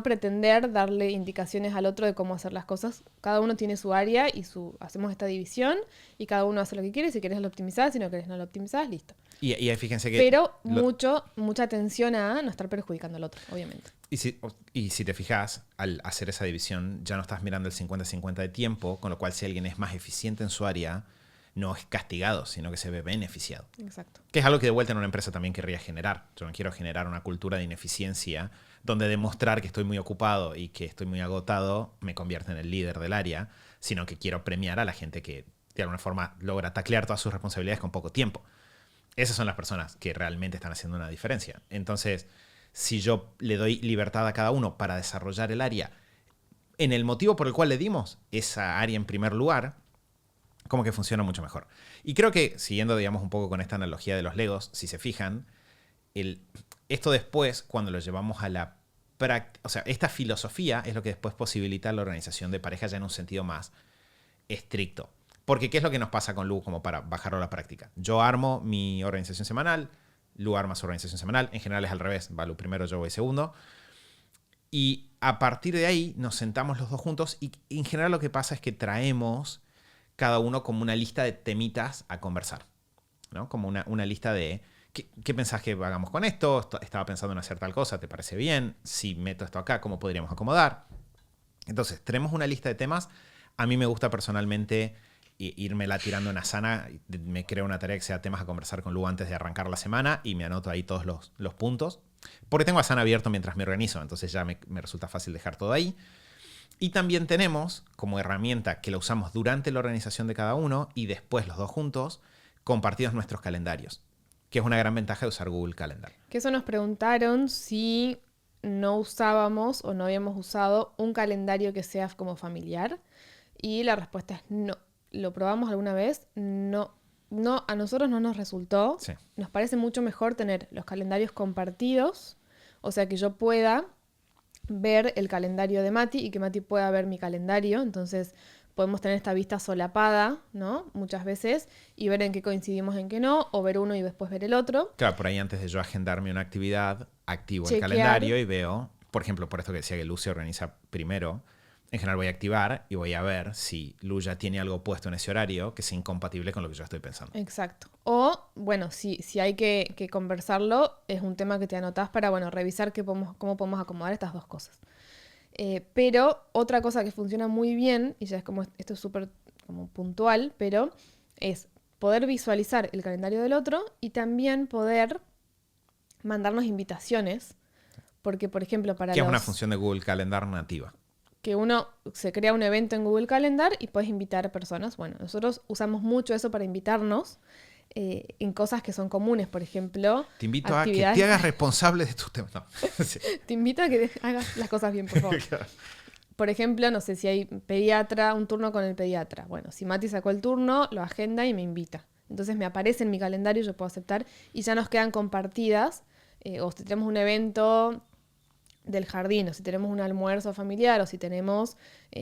Speaker 3: pretender darle indicaciones al otro de cómo hacer las cosas. Cada uno tiene su área y hacemos esta división y cada uno hace lo que quiere. Si querés lo optimizás, si no querés no lo optimizás, listo.
Speaker 2: Y ahí fíjense que...
Speaker 3: Pero mucha atención a no estar perjudicando al otro, obviamente.
Speaker 2: Y si te fijas, al hacer esa división ya no estás mirando el 50-50 de tiempo, con lo cual si alguien es más eficiente en su área, no es castigado, sino que se ve beneficiado.
Speaker 3: Exacto.
Speaker 2: Que es algo que de vuelta en una empresa también querría generar. Yo no quiero generar una cultura de ineficiencia donde demostrar que estoy muy ocupado y que estoy muy agotado me convierte en el líder del área, sino que quiero premiar a la gente que de alguna forma logra taclear todas sus responsabilidades con poco tiempo. esas son las personas que realmente están haciendo una diferencia. Entonces, si yo le doy libertad a cada uno para desarrollar el área en el motivo por el cual le dimos esa área en primer lugar, como que funciona mucho mejor. Y creo que, siguiendo, digamos, un poco con esta analogía de los Legos, si se fijan, esto después, cuando lo llevamos a la práctica, o sea, esta filosofía es lo que después posibilita la organización de pareja ya en un sentido más estricto. Porque, ¿qué es lo que nos pasa con Lu como para bajarlo a la práctica? Yo armo mi organización semanal, Lu arma su organización semanal, en general es al revés, va Lu primero, yo voy segundo. Y a partir de ahí nos sentamos los dos juntos y en general lo que pasa es que traemos cada uno como una lista de temitas a conversar, ¿no? Como una lista de ¿qué pensás que hagamos con esto? Estaba pensando en hacer tal cosa, ¿te parece bien? Si meto esto acá, ¿cómo podríamos acomodar? Entonces, tenemos una lista de temas. A mí me gusta personalmente irmela tirando en Asana. Me creo una tarea que sea temas a conversar con Lu antes de arrancar la semana y me anoto ahí todos los puntos. Porque tengo Asana abierto mientras me organizo, entonces ya me resulta fácil dejar todo ahí. Y también tenemos como herramienta que la usamos durante la organización de cada uno y después los dos juntos, compartidos nuestros calendarios, que es una gran ventaja de usar Google Calendar.
Speaker 3: Que eso nos preguntaron si no usábamos o no habíamos usado un calendario que sea como familiar. Y la respuesta es no. ¿Lo probamos alguna vez? No. No, a nosotros no nos resultó.
Speaker 2: Sí.
Speaker 3: Nos parece mucho mejor tener los calendarios compartidos, o sea que yo pueda ver el calendario de Mati y que Mati pueda ver mi calendario. Entonces podemos tener esta vista solapada, ¿no? Muchas veces, y ver en qué coincidimos, en qué no, o ver uno y después ver el otro.
Speaker 2: Claro, por ahí antes de yo agendarme una actividad, activo el
Speaker 3: Chequear.
Speaker 2: calendario y veo, por ejemplo, por esto que decía que Lu se organiza primero, en general voy a activar y voy a ver si Lu ya tiene algo puesto en ese horario que sea incompatible con lo que yo estoy pensando.
Speaker 3: Exacto. O, bueno, si hay que conversarlo, es un tema que te anotás para, bueno, revisar cómo podemos acomodar estas dos cosas. Pero otra cosa que funciona muy bien, y ya es como, esto es súper como puntual, pero es poder visualizar el calendario del otro y también poder mandarnos invitaciones. Porque, por ejemplo, para
Speaker 2: Que es una función de Google Calendar nativa.
Speaker 3: que uno se crea un evento en Google Calendar y puedes invitar a personas. Bueno, nosotros usamos mucho eso para invitarnos en cosas que son comunes, por ejemplo.
Speaker 2: Te invito a que te hagas responsable de tus temas. No. Sí.
Speaker 3: Te invito a que hagas las cosas bien, por favor.
Speaker 2: Claro.
Speaker 3: Por ejemplo, no sé si hay pediatra, un turno con el pediatra. Bueno, si Mati sacó el turno, lo agenda y me invita. Entonces me aparece en mi calendario, yo puedo aceptar y ya nos quedan compartidas. O si tenemos un evento del jardín, o si tenemos un almuerzo familiar, o si tenemos,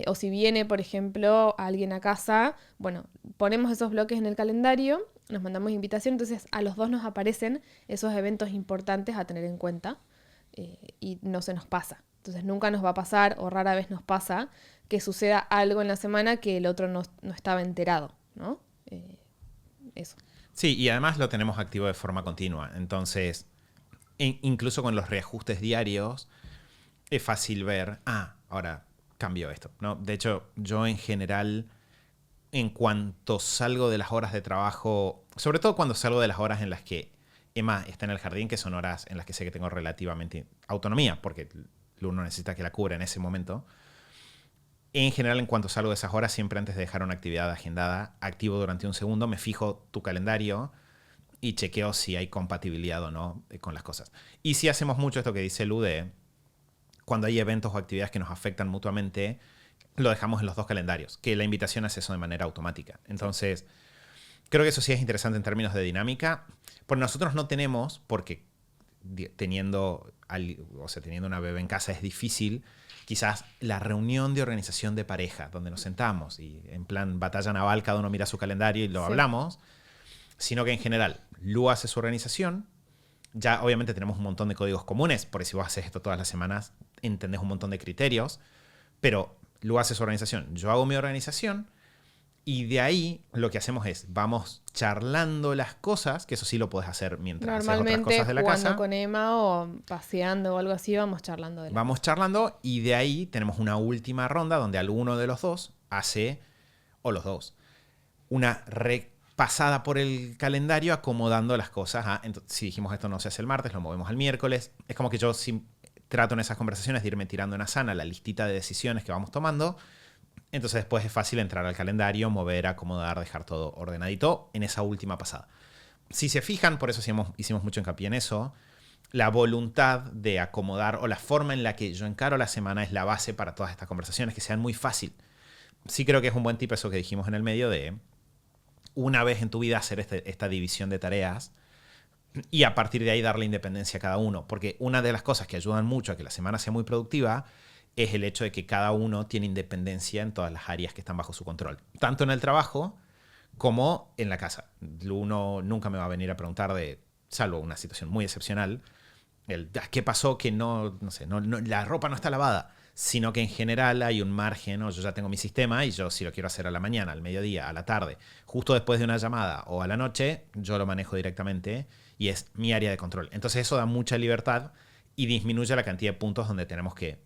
Speaker 3: o si viene, por ejemplo, alguien a casa, bueno, ponemos esos bloques en el calendario, nos mandamos invitación, entonces a los dos nos aparecen esos eventos importantes a tener en cuenta y no se nos pasa. Entonces nunca nos va a pasar, o rara vez nos pasa, que suceda algo en la semana que el otro no estaba enterado, ¿no? Eso.
Speaker 2: Sí, y además lo tenemos activo de forma continua. Entonces, incluso con los reajustes diarios, es fácil ver, ahora cambió esto, ¿no? De hecho, yo en general, en cuanto salgo de las horas de trabajo, sobre todo cuando salgo de las horas en las que Emma está en el jardín, que son horas en las que sé que tengo relativamente autonomía, porque uno necesita que la cubra en ese momento. En general, en cuanto salgo de esas horas, siempre antes de dejar una actividad agendada, activo durante un segundo, me fijo tu calendario y chequeo si hay compatibilidad o no con las cosas. Y si hacemos mucho esto que dice Lu de cuando hay eventos o actividades que nos afectan mutuamente, lo dejamos en los dos calendarios, que la invitación hace eso de manera automática. Entonces, creo que eso sí es interesante en términos de dinámica, porque nosotros no tenemos, porque teniendo una bebé en casa es difícil, quizás la reunión de organización de pareja, donde nos sentamos y en plan batalla naval, cada uno mira su calendario y lo hablamos, sino que en general Lu hace su organización. Ya obviamente tenemos un montón de códigos comunes, por si vos haces esto todas las semanas, entendés un montón de criterios, pero Lu hace su organización, yo hago mi organización, y de ahí lo que hacemos es, vamos charlando las cosas, que eso sí lo podés hacer mientras haces otras cosas de la casa.
Speaker 3: Jugando con Emma o paseando o algo así, vamos charlando de la
Speaker 2: Vamos charlando y de ahí tenemos una última ronda donde alguno de los dos hace, o los dos, una pasada por el calendario acomodando las cosas. Entonces, si dijimos esto no se hace el martes, lo movemos al miércoles. Es como que yo trato en esas conversaciones de irme tirando en Asana la listita de decisiones que vamos tomando. Entonces después es fácil entrar al calendario, mover, acomodar, dejar todo ordenadito en esa última pasada. si se fijan, por eso hicimos mucho hincapié en eso, la voluntad de acomodar o la forma en la que yo encaro la semana es la base para todas estas conversaciones, que sean muy fácil. Sí creo que es un buen tip eso que dijimos en el medio de una vez en tu vida hacer esta división de tareas y a partir de ahí darle independencia a cada uno. Porque una de las cosas que ayudan mucho a que la semana sea muy productiva es el hecho de que cada uno tiene independencia en todas las áreas que están bajo su control. Tanto en el trabajo como en la casa. Uno nunca me va a venir a preguntar salvo una situación muy excepcional, ¿qué pasó que no sé, la ropa no está lavada? Sino que en general hay un margen, ¿no? Yo ya tengo mi sistema y yo si lo quiero hacer a la mañana, al mediodía, a la tarde, justo después de una llamada o a la noche, yo lo manejo directamente y es mi área de control. Entonces eso da mucha libertad y disminuye la cantidad de puntos donde tenemos que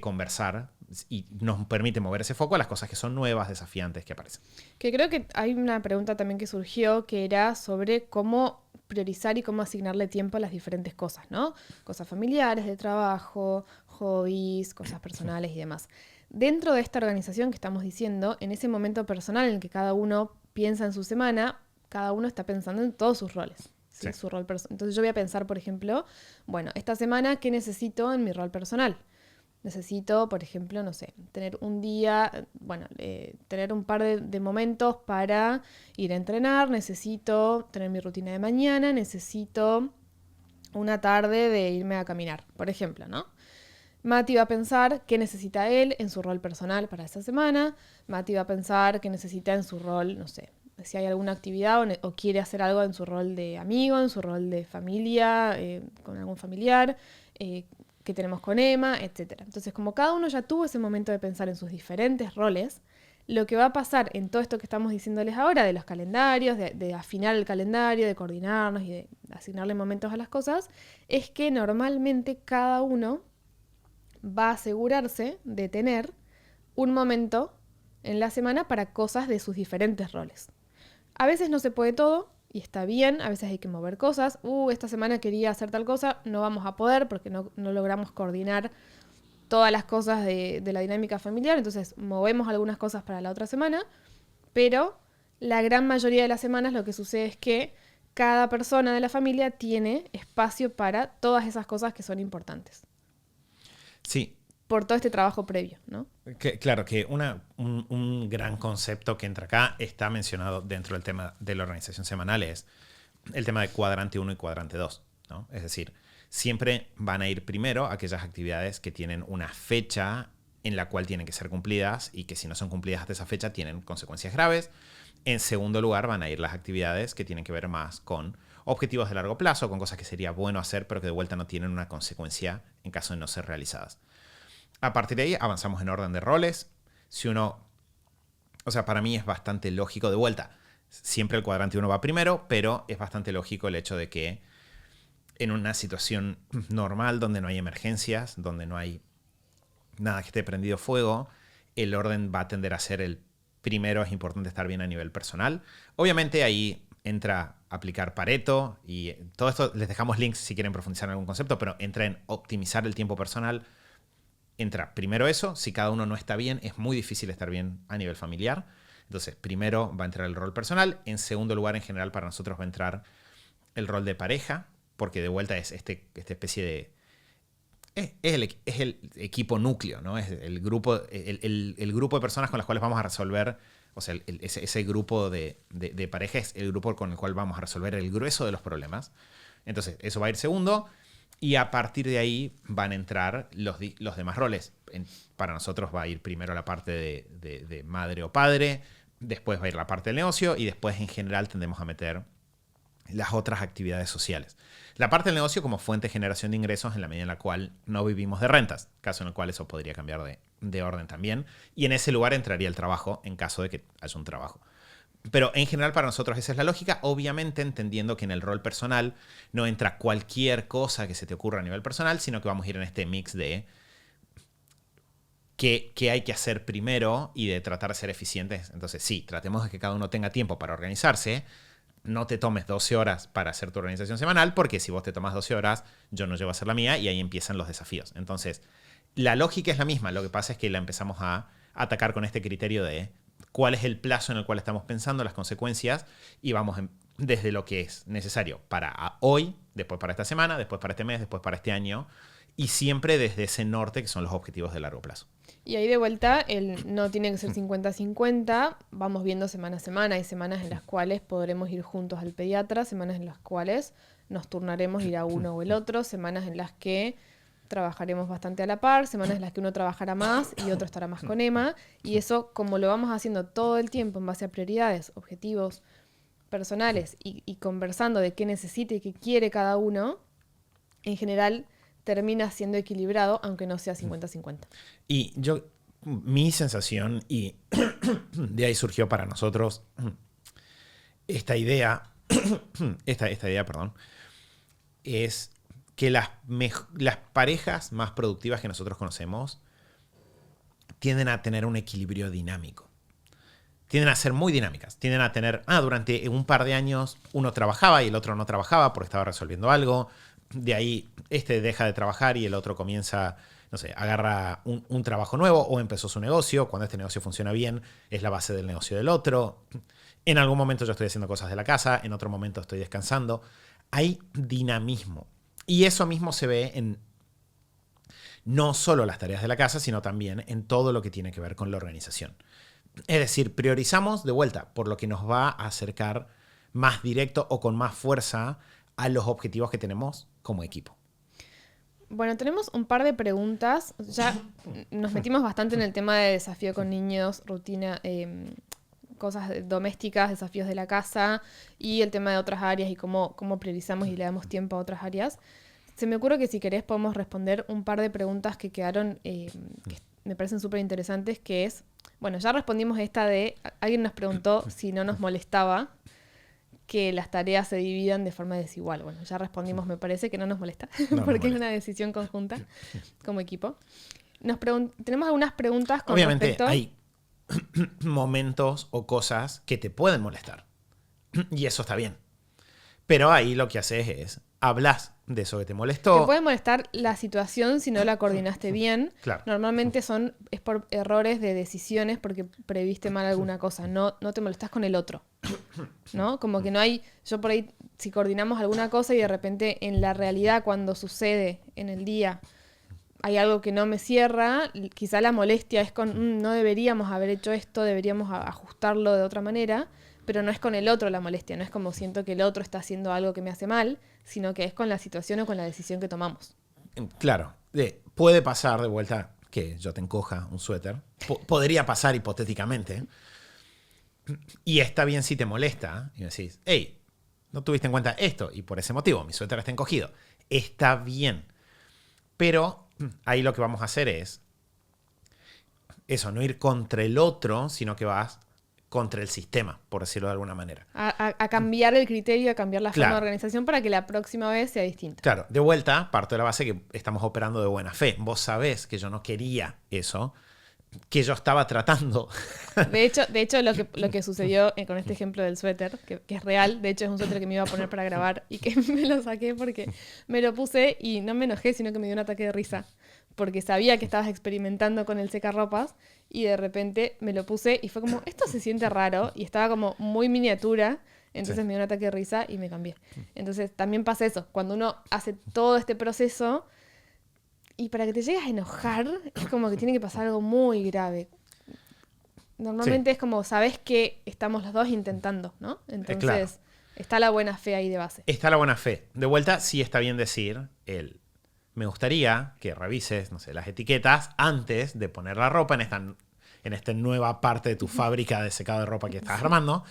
Speaker 2: conversar y nos permite mover ese foco a las cosas que son nuevas, desafiantes que aparecen.
Speaker 3: Que creo que hay una pregunta también que surgió que era sobre cómo priorizar y cómo asignarle tiempo a las diferentes cosas, ¿no? Cosas familiares, de trabajo, hobbies, cosas personales y demás. Dentro de esta organización que estamos diciendo, en ese momento personal en el que cada uno piensa en su semana, cada uno está pensando en todos sus roles. ¿Sí? Su rol Entonces yo voy a pensar, por ejemplo, bueno, esta semana, ¿qué necesito en mi rol personal? Necesito, por ejemplo, no sé, tener un día, tener un par de momentos para ir a entrenar, necesito tener mi rutina de mañana, necesito una tarde de irme a caminar, por ejemplo, ¿no? Mati va a pensar qué necesita él en su rol personal para esa semana. Mati va a pensar qué necesita en su rol, no sé, si hay alguna actividad o quiere hacer algo en su rol de amigo, en su rol de familia, con algún familiar, que tenemos con Emma, etc. Entonces, como cada uno ya tuvo ese momento de pensar en sus diferentes roles, lo que va a pasar en todo esto que estamos diciéndoles ahora, de los calendarios, de afinar el calendario, de coordinarnos y de asignarle momentos a las cosas, es que normalmente cada uno va a asegurarse de tener un momento en la semana para cosas de sus diferentes roles. A veces no se puede todo, y está bien, a veces hay que mover cosas. Esta semana quería hacer tal cosa, no vamos a poder porque no logramos coordinar todas las cosas de la dinámica familiar, entonces movemos algunas cosas para la otra semana, pero la gran mayoría de las semanas lo que sucede es que cada persona de la familia tiene espacio para todas esas cosas que son importantes.
Speaker 2: Sí.
Speaker 3: Por todo este trabajo previo, ¿no?
Speaker 2: Claro, que un gran concepto que entra acá está mencionado dentro del tema de la organización semanal es el tema de cuadrante 1 y cuadrante 2, ¿no? Es decir, siempre van a ir primero aquellas actividades que tienen una fecha en la cual tienen que ser cumplidas y que si no son cumplidas hasta esa fecha tienen consecuencias graves. En segundo lugar van a ir las actividades que tienen que ver más con objetivos de largo plazo, con cosas que sería bueno hacer pero que de vuelta no tienen una consecuencia en caso de no ser realizadas. A partir de ahí avanzamos en orden de roles. Para mí es bastante lógico de vuelta. Siempre el cuadrante 1 va primero, pero es bastante lógico el hecho de que en una situación normal donde no hay emergencias, donde no hay nada que esté prendido fuego, el orden va a tender a ser el primero. Es importante estar bien a nivel personal. Obviamente ahí entra aplicar Pareto y todo esto les dejamos links si quieren profundizar en algún concepto, pero entra en optimizar el tiempo personal. Entra primero eso, si cada uno no está bien, es muy difícil estar bien a nivel familiar. Entonces, primero va a entrar el rol personal. En segundo lugar, en general, para nosotros va a entrar el rol de pareja, porque de vuelta es esta especie de... Es el equipo núcleo, ¿no? Es el grupo de personas con las cuales vamos a resolver, o sea, ese grupo de pareja es el grupo con el cual vamos a resolver el grueso de los problemas. Entonces, eso va a ir segundo. Y a partir de ahí van a entrar los demás roles. Para nosotros va a ir primero la parte de madre o padre, después va a ir la parte del negocio y después en general tendemos a meter las otras actividades sociales. La parte del negocio como fuente de generación de ingresos en la medida en la cual no vivimos de rentas, caso en el cual eso podría cambiar de orden también. Y en ese lugar entraría el trabajo en caso de que haya un trabajo. Pero en general para nosotros esa es la lógica, obviamente entendiendo que en el rol personal no entra cualquier cosa que se te ocurra a nivel personal, sino que vamos a ir en este mix de qué hay que hacer primero y de tratar de ser eficientes. Entonces sí, tratemos de que cada uno tenga tiempo para organizarse. No te tomes 12 horas para hacer tu organización semanal, porque si vos te tomas 12 horas, yo no llego a hacer la mía y ahí empiezan los desafíos. Entonces, la lógica es la misma, lo que pasa es que la empezamos a atacar con este criterio de cuál es el plazo en el cual estamos pensando, las consecuencias, y vamos desde lo que es necesario para hoy, después para esta semana, después para este mes, después para este año, y siempre desde ese norte que son los objetivos de largo plazo.
Speaker 3: Y ahí de vuelta, no tiene que ser 50-50, vamos viendo semana a semana. Hay semanas en las cuales podremos ir juntos al pediatra, semanas en las cuales nos turnaremos ir a uno o el otro, semanas en las que trabajaremos bastante a la par, semanas en las que uno trabajará más y otro estará más con Emma, y eso, como lo vamos haciendo todo el tiempo en base a prioridades, objetivos personales y conversando de qué necesita y qué quiere cada uno, en general termina siendo equilibrado, aunque no sea 50-50.
Speaker 2: Y mi sensación, y de ahí surgió para nosotros esta idea, es que las parejas más productivas que nosotros conocemos tienden a tener un equilibrio dinámico. Tienden a ser muy dinámicas. Tienden a tener, durante un par de años uno trabajaba y el otro no trabajaba porque estaba resolviendo algo. De ahí este deja de trabajar y el otro comienza, no sé, agarra un trabajo nuevo o empezó su negocio. Cuando este negocio funciona bien, es la base del negocio del otro. En algún momento yo estoy haciendo cosas de la casa, en otro momento estoy descansando. Hay dinamismo. Y eso mismo se ve en no solo las tareas de la casa, sino también en todo lo que tiene que ver con la organización. Es decir, priorizamos de vuelta por lo que nos va a acercar más directo o con más fuerza a los objetivos que tenemos como equipo.
Speaker 3: Bueno, tenemos un par de preguntas. Ya nos metimos bastante en el tema de desafío con niños, rutina, cosas domésticas, desafíos de la casa y el tema de otras áreas y cómo priorizamos y le damos tiempo a otras áreas. Se me ocurre que si querés podemos responder un par de preguntas que quedaron, que me parecen súper interesantes, que es, bueno, ya respondimos esta de, alguien nos preguntó si no nos molestaba que las tareas se dividan de forma desigual. Bueno, ya respondimos, me parece que no nos molesta, porque es una decisión conjunta como equipo. Tenemos algunas preguntas con
Speaker 2: Obviamente
Speaker 3: respecto...
Speaker 2: hay momentos o cosas que te pueden molestar. Y eso está bien. Pero ahí lo que haces es, hablas de eso que te molestó.
Speaker 3: Te puede molestar la situación si no la coordinaste bien.
Speaker 2: Claro.
Speaker 3: Normalmente es por errores de decisiones porque previste mal alguna cosa. No te molestas con el otro, ¿no? Como que no hay... Yo por ahí, si coordinamos alguna cosa y de repente en la realidad cuando sucede en el día hay algo que no me cierra, quizá la molestia es con no deberíamos haber hecho esto, deberíamos ajustarlo de otra manera, pero no es con el otro la molestia, no es como siento que el otro está haciendo algo que me hace mal, sino que es con la situación o con la decisión que tomamos.
Speaker 2: Claro, puede pasar de vuelta que yo te encoja un suéter. Podría pasar hipotéticamente. Y está bien si te molesta y decís, hey, no tuviste en cuenta esto y por ese motivo mi suéter está encogido. Está bien. Pero ahí lo que vamos a hacer es eso, no ir contra el otro, sino que vas contra el sistema, por decirlo de alguna manera.
Speaker 3: A cambiar el criterio, a cambiar la forma
Speaker 2: Claro.
Speaker 3: de organización para que la próxima vez sea distinta.
Speaker 2: Claro, de vuelta, parto de la base que estamos operando de buena fe. Vos sabés que yo no quería eso, que yo estaba tratando.
Speaker 3: De hecho lo que sucedió con este ejemplo del suéter, que es real, de hecho es un suéter que me iba a poner para grabar y que me lo saqué porque me lo puse y no me enojé, sino que me dio un ataque de risa. Porque sabía que estabas experimentando con el secarropas y de repente me lo puse y fue como, esto se siente raro y estaba como muy miniatura, entonces me dio un ataque de risa y me cambié. Entonces también pasa eso, cuando uno hace todo este proceso y para que te llegues a enojar es como que tiene que pasar algo muy grave. Normalmente es como, sabes que estamos los dos intentando, ¿no? Entonces
Speaker 2: Claro.
Speaker 3: está la buena fe ahí de base.
Speaker 2: Está la buena fe. De vuelta, sí está bien decir me gustaría que revises, no sé, las etiquetas antes de poner la ropa en esta nueva parte de tu fábrica de secado de ropa que estás armando.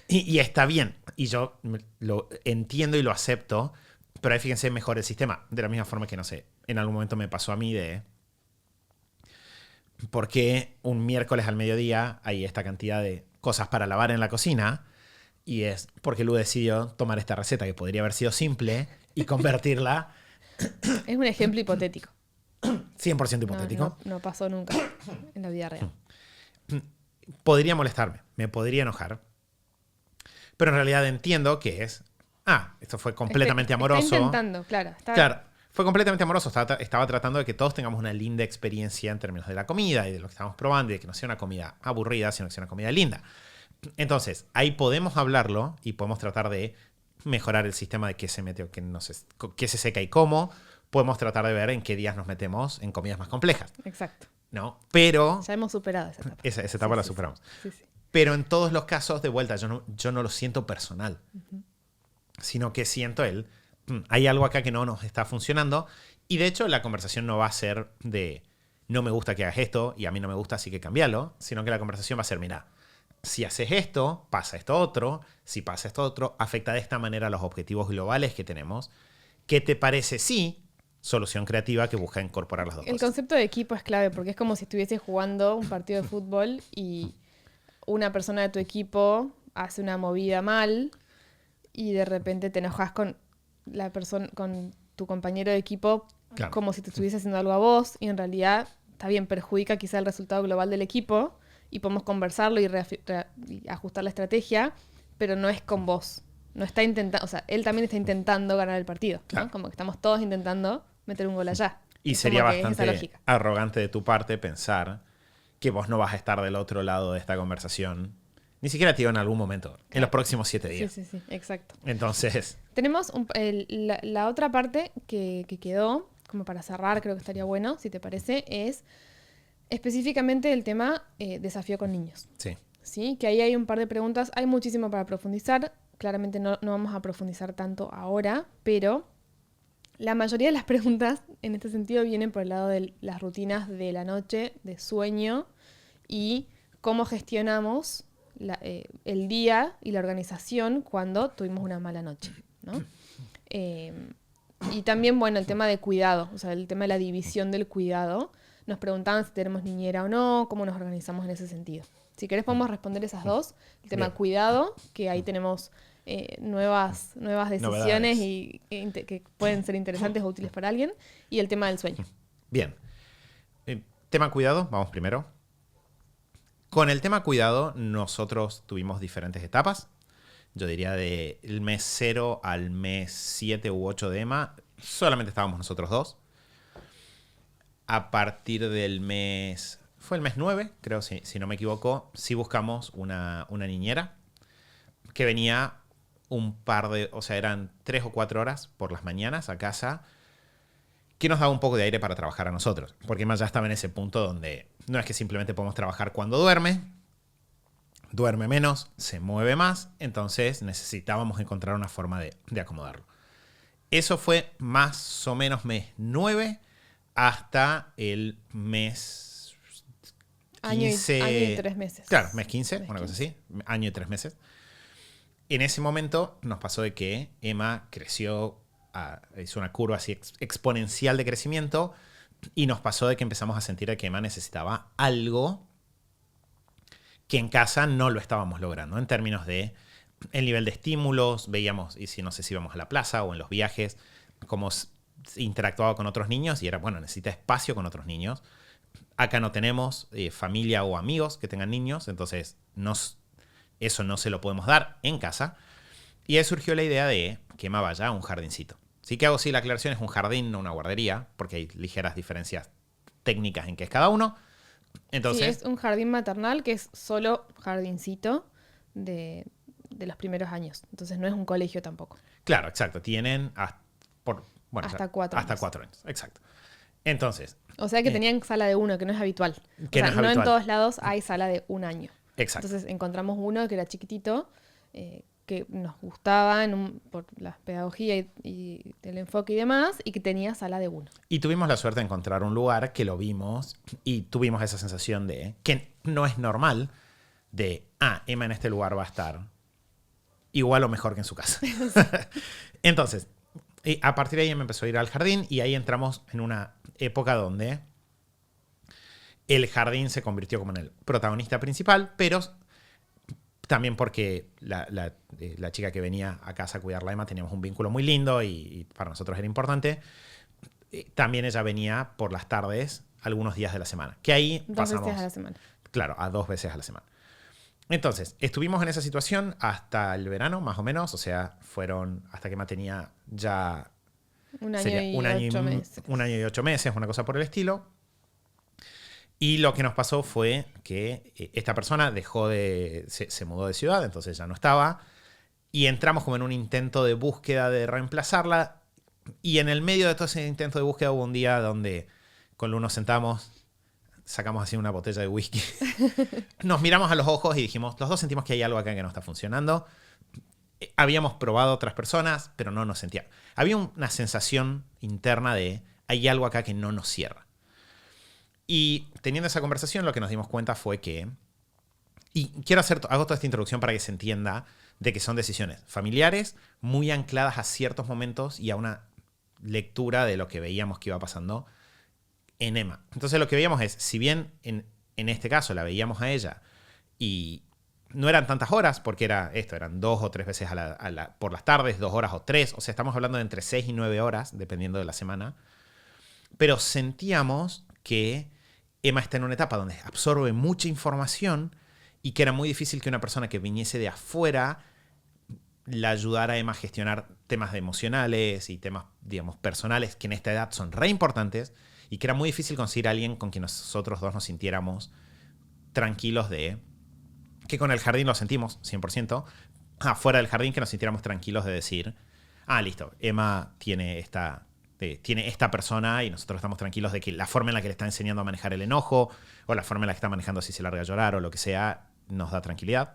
Speaker 2: Y está bien. Y yo lo entiendo y lo acepto. Pero ahí fíjense mejor el sistema. De la misma forma que, no sé, en algún momento me pasó a mí de por qué un miércoles al mediodía hay esta cantidad de cosas para lavar en la cocina. Y es porque Lu decidió tomar esta receta que podría haber sido simple y convertirla...
Speaker 3: Es un ejemplo hipotético.
Speaker 2: 100% hipotético.
Speaker 3: No pasó nunca en la vida real.
Speaker 2: Podría molestarme, me podría enojar. Pero en realidad entiendo que es... esto fue completamente amoroso.
Speaker 3: Está intentando, claro.
Speaker 2: Claro, fue completamente amoroso. Estaba tratando de que todos tengamos una linda experiencia en términos de la comida y de lo que estamos probando y de que no sea una comida aburrida, sino que sea una comida linda. Entonces, ahí podemos hablarlo y podemos tratar de mejorar el sistema de qué se mete o qué se seca y cómo. Podemos tratar de ver en qué días nos metemos en comidas más complejas.
Speaker 3: Exacto.
Speaker 2: ¿No? Pero
Speaker 3: Ya hemos superado esa etapa.
Speaker 2: esa etapa la superamos.
Speaker 3: Sí, sí.
Speaker 2: Pero en todos los casos, de vuelta, yo no lo siento personal. Sino que siento hay algo acá que no nos está funcionando. Y de hecho, la conversación no va a ser de no me gusta que hagas esto y a mí no me gusta, así que cambialo. Sino que la conversación va a ser, mira, si haces esto, pasa esto otro. Si pasa esto otro, afecta de esta manera los objetivos globales que tenemos. ¿Qué te parece si solución creativa que busca incorporar las dos
Speaker 3: El
Speaker 2: cosas?
Speaker 3: concepto de equipo es clave porque es como si estuvieses jugando un partido de fútbol y una persona de tu equipo hace una movida mal y de repente te enojas con la persona, con tu compañero de equipo,
Speaker 2: Claro.
Speaker 3: como si te estuviese haciendo algo a vos y en realidad está bien, perjudica quizá el resultado global del equipo y podemos conversarlo y ajustar la estrategia, pero no es con vos. No está intentando, o sea, él también está intentando ganar el partido, ¿no?
Speaker 2: Claro.
Speaker 3: Como que estamos todos intentando meter un gol allá.
Speaker 2: Y
Speaker 3: Es
Speaker 2: sería
Speaker 3: como que es esa
Speaker 2: bastante
Speaker 3: lógica.
Speaker 2: arrogante de tu parte pensar que vos no vas a estar del otro lado de esta conversación. Ni siquiera te digo en algún momento. En los próximos 7 días.
Speaker 3: Sí, sí, sí, exacto.
Speaker 2: Entonces,
Speaker 3: Tenemos la otra parte que quedó, como para cerrar, creo que estaría bueno, si te parece, es específicamente el tema desafío con niños.
Speaker 2: sí.
Speaker 3: ¿Sí? Que ahí hay un par de preguntas, hay muchísimo para profundizar, claramente no vamos a profundizar tanto ahora, pero la mayoría de las preguntas en este sentido vienen por el lado de las rutinas de la noche, de sueño y cómo gestionamos el día y la organización cuando tuvimos una mala noche, ¿no? Y también, bueno, el tema de cuidado, o sea, el tema de la división del cuidado. Nos preguntaban si tenemos niñera o no, cómo nos organizamos en ese sentido. Si querés podemos responder esas dos. El tema
Speaker 2: Bien.
Speaker 3: cuidado, que ahí tenemos nuevas decisiones que pueden ser interesantes o útiles para alguien. Y el tema del sueño.
Speaker 2: Bien. Tema cuidado, vamos primero. Con el tema cuidado, nosotros tuvimos diferentes etapas. Yo diría del mes 0 al mes 7 u 8 de Emma, solamente estábamos nosotros dos. A partir del mes... Fue el mes 9, creo, si no me equivoco. Sí buscamos una niñera que venía un par de... O sea, eran 3 o 4 horas por las mañanas a casa, que nos daba un poco de aire para trabajar a nosotros. Porque Emma ya estaba en ese punto donde no es que simplemente podemos trabajar cuando duerme menos, se mueve más, entonces necesitábamos encontrar una forma de acomodarlo. Eso fue más o menos mes 9 hasta el mes 15.
Speaker 3: Año y 3 meses.
Speaker 2: Claro, mes 15,
Speaker 3: Mes
Speaker 2: una cosa
Speaker 3: 15.
Speaker 2: así, año y 3 meses. En ese momento nos pasó de que Emma creció, hizo una curva así exponencial de crecimiento y nos pasó de que empezamos a sentir que Emma necesitaba algo que en casa no lo estábamos logrando en términos de el nivel de estímulos, veíamos, y si no sé si íbamos a la plaza o en los viajes, cómo interactuaba con otros niños y era, bueno, necesita espacio con otros niños. Acá no tenemos familia o amigos que tengan niños, entonces eso no se lo podemos dar en casa. Y ahí surgió la idea de que Emma vaya a un jardincito. Sí que hago la aclaración, es un jardín, no una guardería, porque hay ligeras diferencias técnicas en qué es cada uno. Entonces,
Speaker 3: Sí, es un jardín maternal que es solo jardincito de los primeros años. Entonces no es un colegio tampoco.
Speaker 2: claro, exacto, tienen
Speaker 3: hasta 4
Speaker 2: hasta
Speaker 3: años.
Speaker 2: 4 años, exacto. Entonces,
Speaker 3: O sea que tenían sala de 1, que no es habitual.
Speaker 2: Que
Speaker 3: O sea,
Speaker 2: no es habitual.
Speaker 3: en todos lados hay sala de 1 año.
Speaker 2: exacto.
Speaker 3: Entonces encontramos uno que era chiquitito, que nos gustaba por la pedagogía y el enfoque y demás, y que tenía sala de 1.
Speaker 2: Y tuvimos la suerte de encontrar un lugar que lo vimos y tuvimos esa sensación de que no es normal de, Emma en este lugar va a estar igual o mejor que en su casa. Entonces, a partir de ahí me empezó a ir al jardín y ahí entramos en una época donde el jardín se convirtió como en el protagonista principal, pero también porque la chica que venía a casa a cuidarla a Emma teníamos un vínculo muy lindo y para nosotros era importante. También ella venía por las tardes algunos días de la semana. Que ahí
Speaker 3: 2
Speaker 2: pasamos,
Speaker 3: veces a la semana.
Speaker 2: claro, a 2 veces a la semana. Entonces, estuvimos en esa situación hasta el verano, más o menos. O sea, fueron hasta que Emma tenía ya...
Speaker 3: Un año
Speaker 2: sería
Speaker 3: y
Speaker 2: un año
Speaker 3: 8 meses.
Speaker 2: Un año y 8 meses, una cosa por el estilo. Y lo que nos pasó fue que esta persona se mudó de ciudad, entonces ya no estaba. Y entramos como en un intento de búsqueda de reemplazarla. Y en el medio de todo ese intento de búsqueda hubo un día donde con Lu nos sentamos, sacamos así una botella de whisky, nos miramos a los ojos y dijimos, los dos sentimos que hay algo acá que no está funcionando. Habíamos probado otras personas, pero no nos sentíamos. Había una sensación interna de hay algo acá que no nos cierra. Y teniendo esa conversación, lo que nos dimos cuenta fue que, y hago toda esta introducción para que se entienda de que son decisiones familiares muy ancladas a ciertos momentos y a una lectura de lo que veíamos que iba pasando en Emma. Entonces lo que veíamos es, si bien en este caso la veíamos a ella y no eran tantas horas, porque eran 2 o 3 veces por las tardes, 2 horas o 3, o sea, estamos hablando de entre 6 y 9 horas, dependiendo de la semana, pero sentíamos que Emma está en una etapa donde absorbe mucha información y que era muy difícil que una persona que viniese de afuera la ayudara a Emma a gestionar temas emocionales y temas, digamos, personales que en esta edad son re importantes y que era muy difícil conseguir a alguien con quien nosotros dos nos sintiéramos tranquilos que con el jardín lo sentimos 100%, afuera del jardín que nos sintiéramos tranquilos de decir, listo, Emma tiene esta persona y nosotros estamos tranquilos de que la forma en la que le está enseñando a manejar el enojo o la forma en la que está manejando si se larga a llorar o lo que sea, nos da tranquilidad.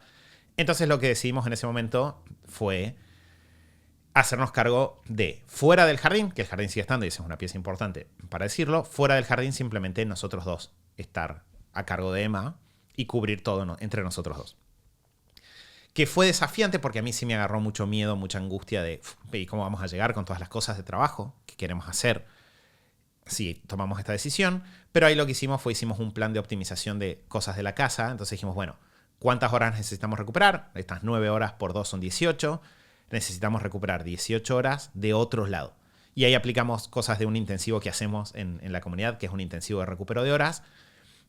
Speaker 2: Entonces lo que decidimos en ese momento fue hacernos cargo de fuera del jardín, que el jardín sigue estando y esa es una pieza importante para decirlo, fuera del jardín simplemente nosotros dos estar a cargo de Emma y cubrir todo entre nosotros dos. Que fue desafiante porque a mí sí me agarró mucho miedo, mucha angustia de cómo vamos a llegar con todas las cosas de trabajo que queremos hacer si tomamos esta decisión. Pero ahí lo que hicimos un plan de optimización de cosas de la casa. Entonces dijimos, bueno, ¿cuántas horas necesitamos recuperar? Estas 9 horas por 2 son 18. Necesitamos recuperar 18 horas de otro lado. Y ahí aplicamos cosas de un intensivo que hacemos en la comunidad, que es un intensivo de recupero de horas.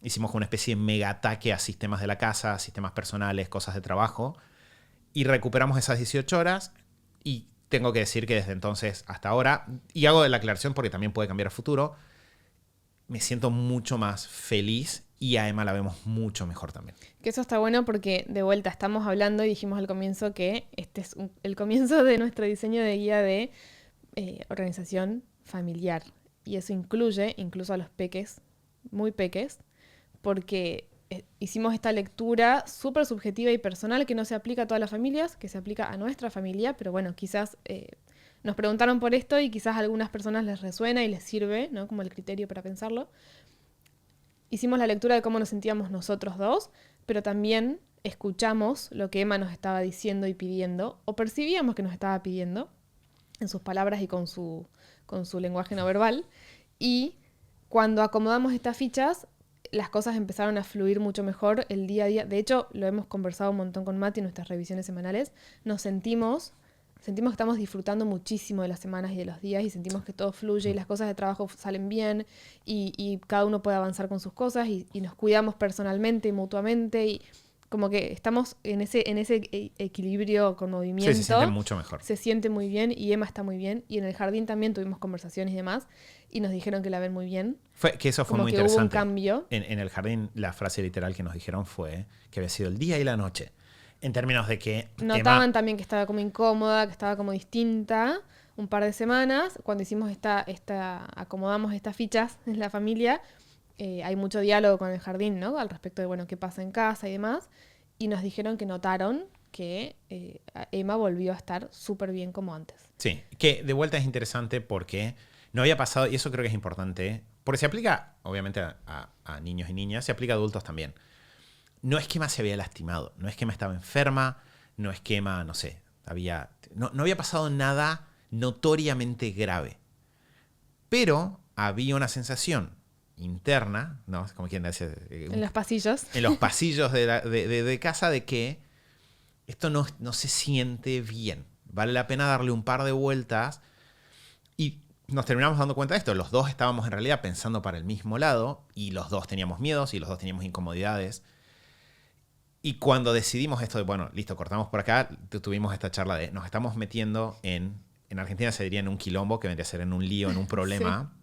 Speaker 2: Hicimos una especie de mega ataque a sistemas de la casa, sistemas personales, cosas de trabajo. Y recuperamos esas 18 horas. Y tengo que decir que desde entonces hasta ahora, y hago la aclaración porque también puede cambiar a futuro, me siento mucho más feliz y a Emma la vemos mucho mejor también.
Speaker 3: Que eso está bueno porque de vuelta estamos hablando y dijimos al comienzo que este es el comienzo de nuestro diseño de guía de organización familiar. Y eso incluye incluso a los peques, muy peques, porque hicimos esta lectura súper subjetiva y personal que no se aplica a todas las familias, que se aplica a nuestra familia, pero bueno, quizás nos preguntaron por esto y quizás a algunas personas les resuena y les sirve, ¿no? Como el criterio para pensarlo. Hicimos la lectura de cómo nos sentíamos nosotros dos, pero también escuchamos lo que Emma nos estaba diciendo y pidiendo, o percibíamos que nos estaba pidiendo, en sus palabras y con su lenguaje no verbal. Y cuando acomodamos estas fichas, las cosas empezaron a fluir mucho mejor el día a día. De hecho, lo hemos conversado un montón con Mati en nuestras revisiones semanales. Nos sentimos que estamos disfrutando muchísimo de las semanas y de los días y sentimos que todo fluye y las cosas de trabajo salen bien y cada uno puede avanzar con sus cosas y nos cuidamos personalmente y mutuamente y como que estamos en ese equilibrio con movimiento.
Speaker 2: Sí, se siente mucho mejor.
Speaker 3: Se siente muy bien y Emma está muy bien. Y en el jardín también tuvimos conversaciones y demás y nos dijeron que la ven muy bien.
Speaker 2: Que eso fue
Speaker 3: como
Speaker 2: muy
Speaker 3: que
Speaker 2: interesante.
Speaker 3: Hubo un cambio.
Speaker 2: En el jardín la frase literal que nos dijeron fue que había sido el día y la noche. En términos de que
Speaker 3: Notaban también que estaba como incómoda, que estaba como distinta un par de semanas. Cuando hicimos acomodamos estas fichas en la familia, hay mucho diálogo con el jardín, ¿no? Al respecto de, bueno, qué pasa en casa y demás. Y nos dijeron que notaron que Emma volvió a estar súper bien como antes.
Speaker 2: Sí, que de vuelta es interesante porque no había pasado, y eso creo que es importante, porque se aplica, obviamente, a niños y niñas, se aplica a adultos también. No es que Emma se había lastimado, no es que Emma estaba enferma, no es que Emma, no sé, no había pasado nada notoriamente grave. Pero había una sensación interna, ¿no? Como quien dice,
Speaker 3: en los pasillos.
Speaker 2: En los pasillos de casa de que esto no se siente bien. Vale la pena darle un par de vueltas. Y nos terminamos dando cuenta de esto. Los dos estábamos en realidad pensando para el mismo lado y los dos teníamos miedos y los dos teníamos incomodidades. Y cuando decidimos esto de, bueno, listo, cortamos por acá, tuvimos esta charla de nos estamos metiendo en Argentina se diría en un quilombo, que vendría a ser en un lío, en un problema. Sí.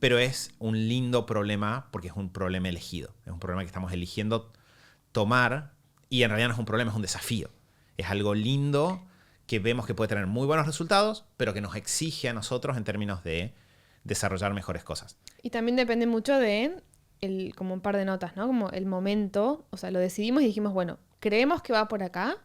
Speaker 2: pero es un lindo problema porque es un problema elegido. Es un problema que estamos eligiendo tomar y en realidad no es un problema, es un desafío. Es algo lindo que vemos que puede tener muy buenos resultados, pero que nos exige a nosotros en términos de desarrollar mejores cosas.
Speaker 3: Y también depende mucho de como un par de notas, ¿no? Como el momento, o sea, lo decidimos y dijimos, bueno, creemos que va por acá,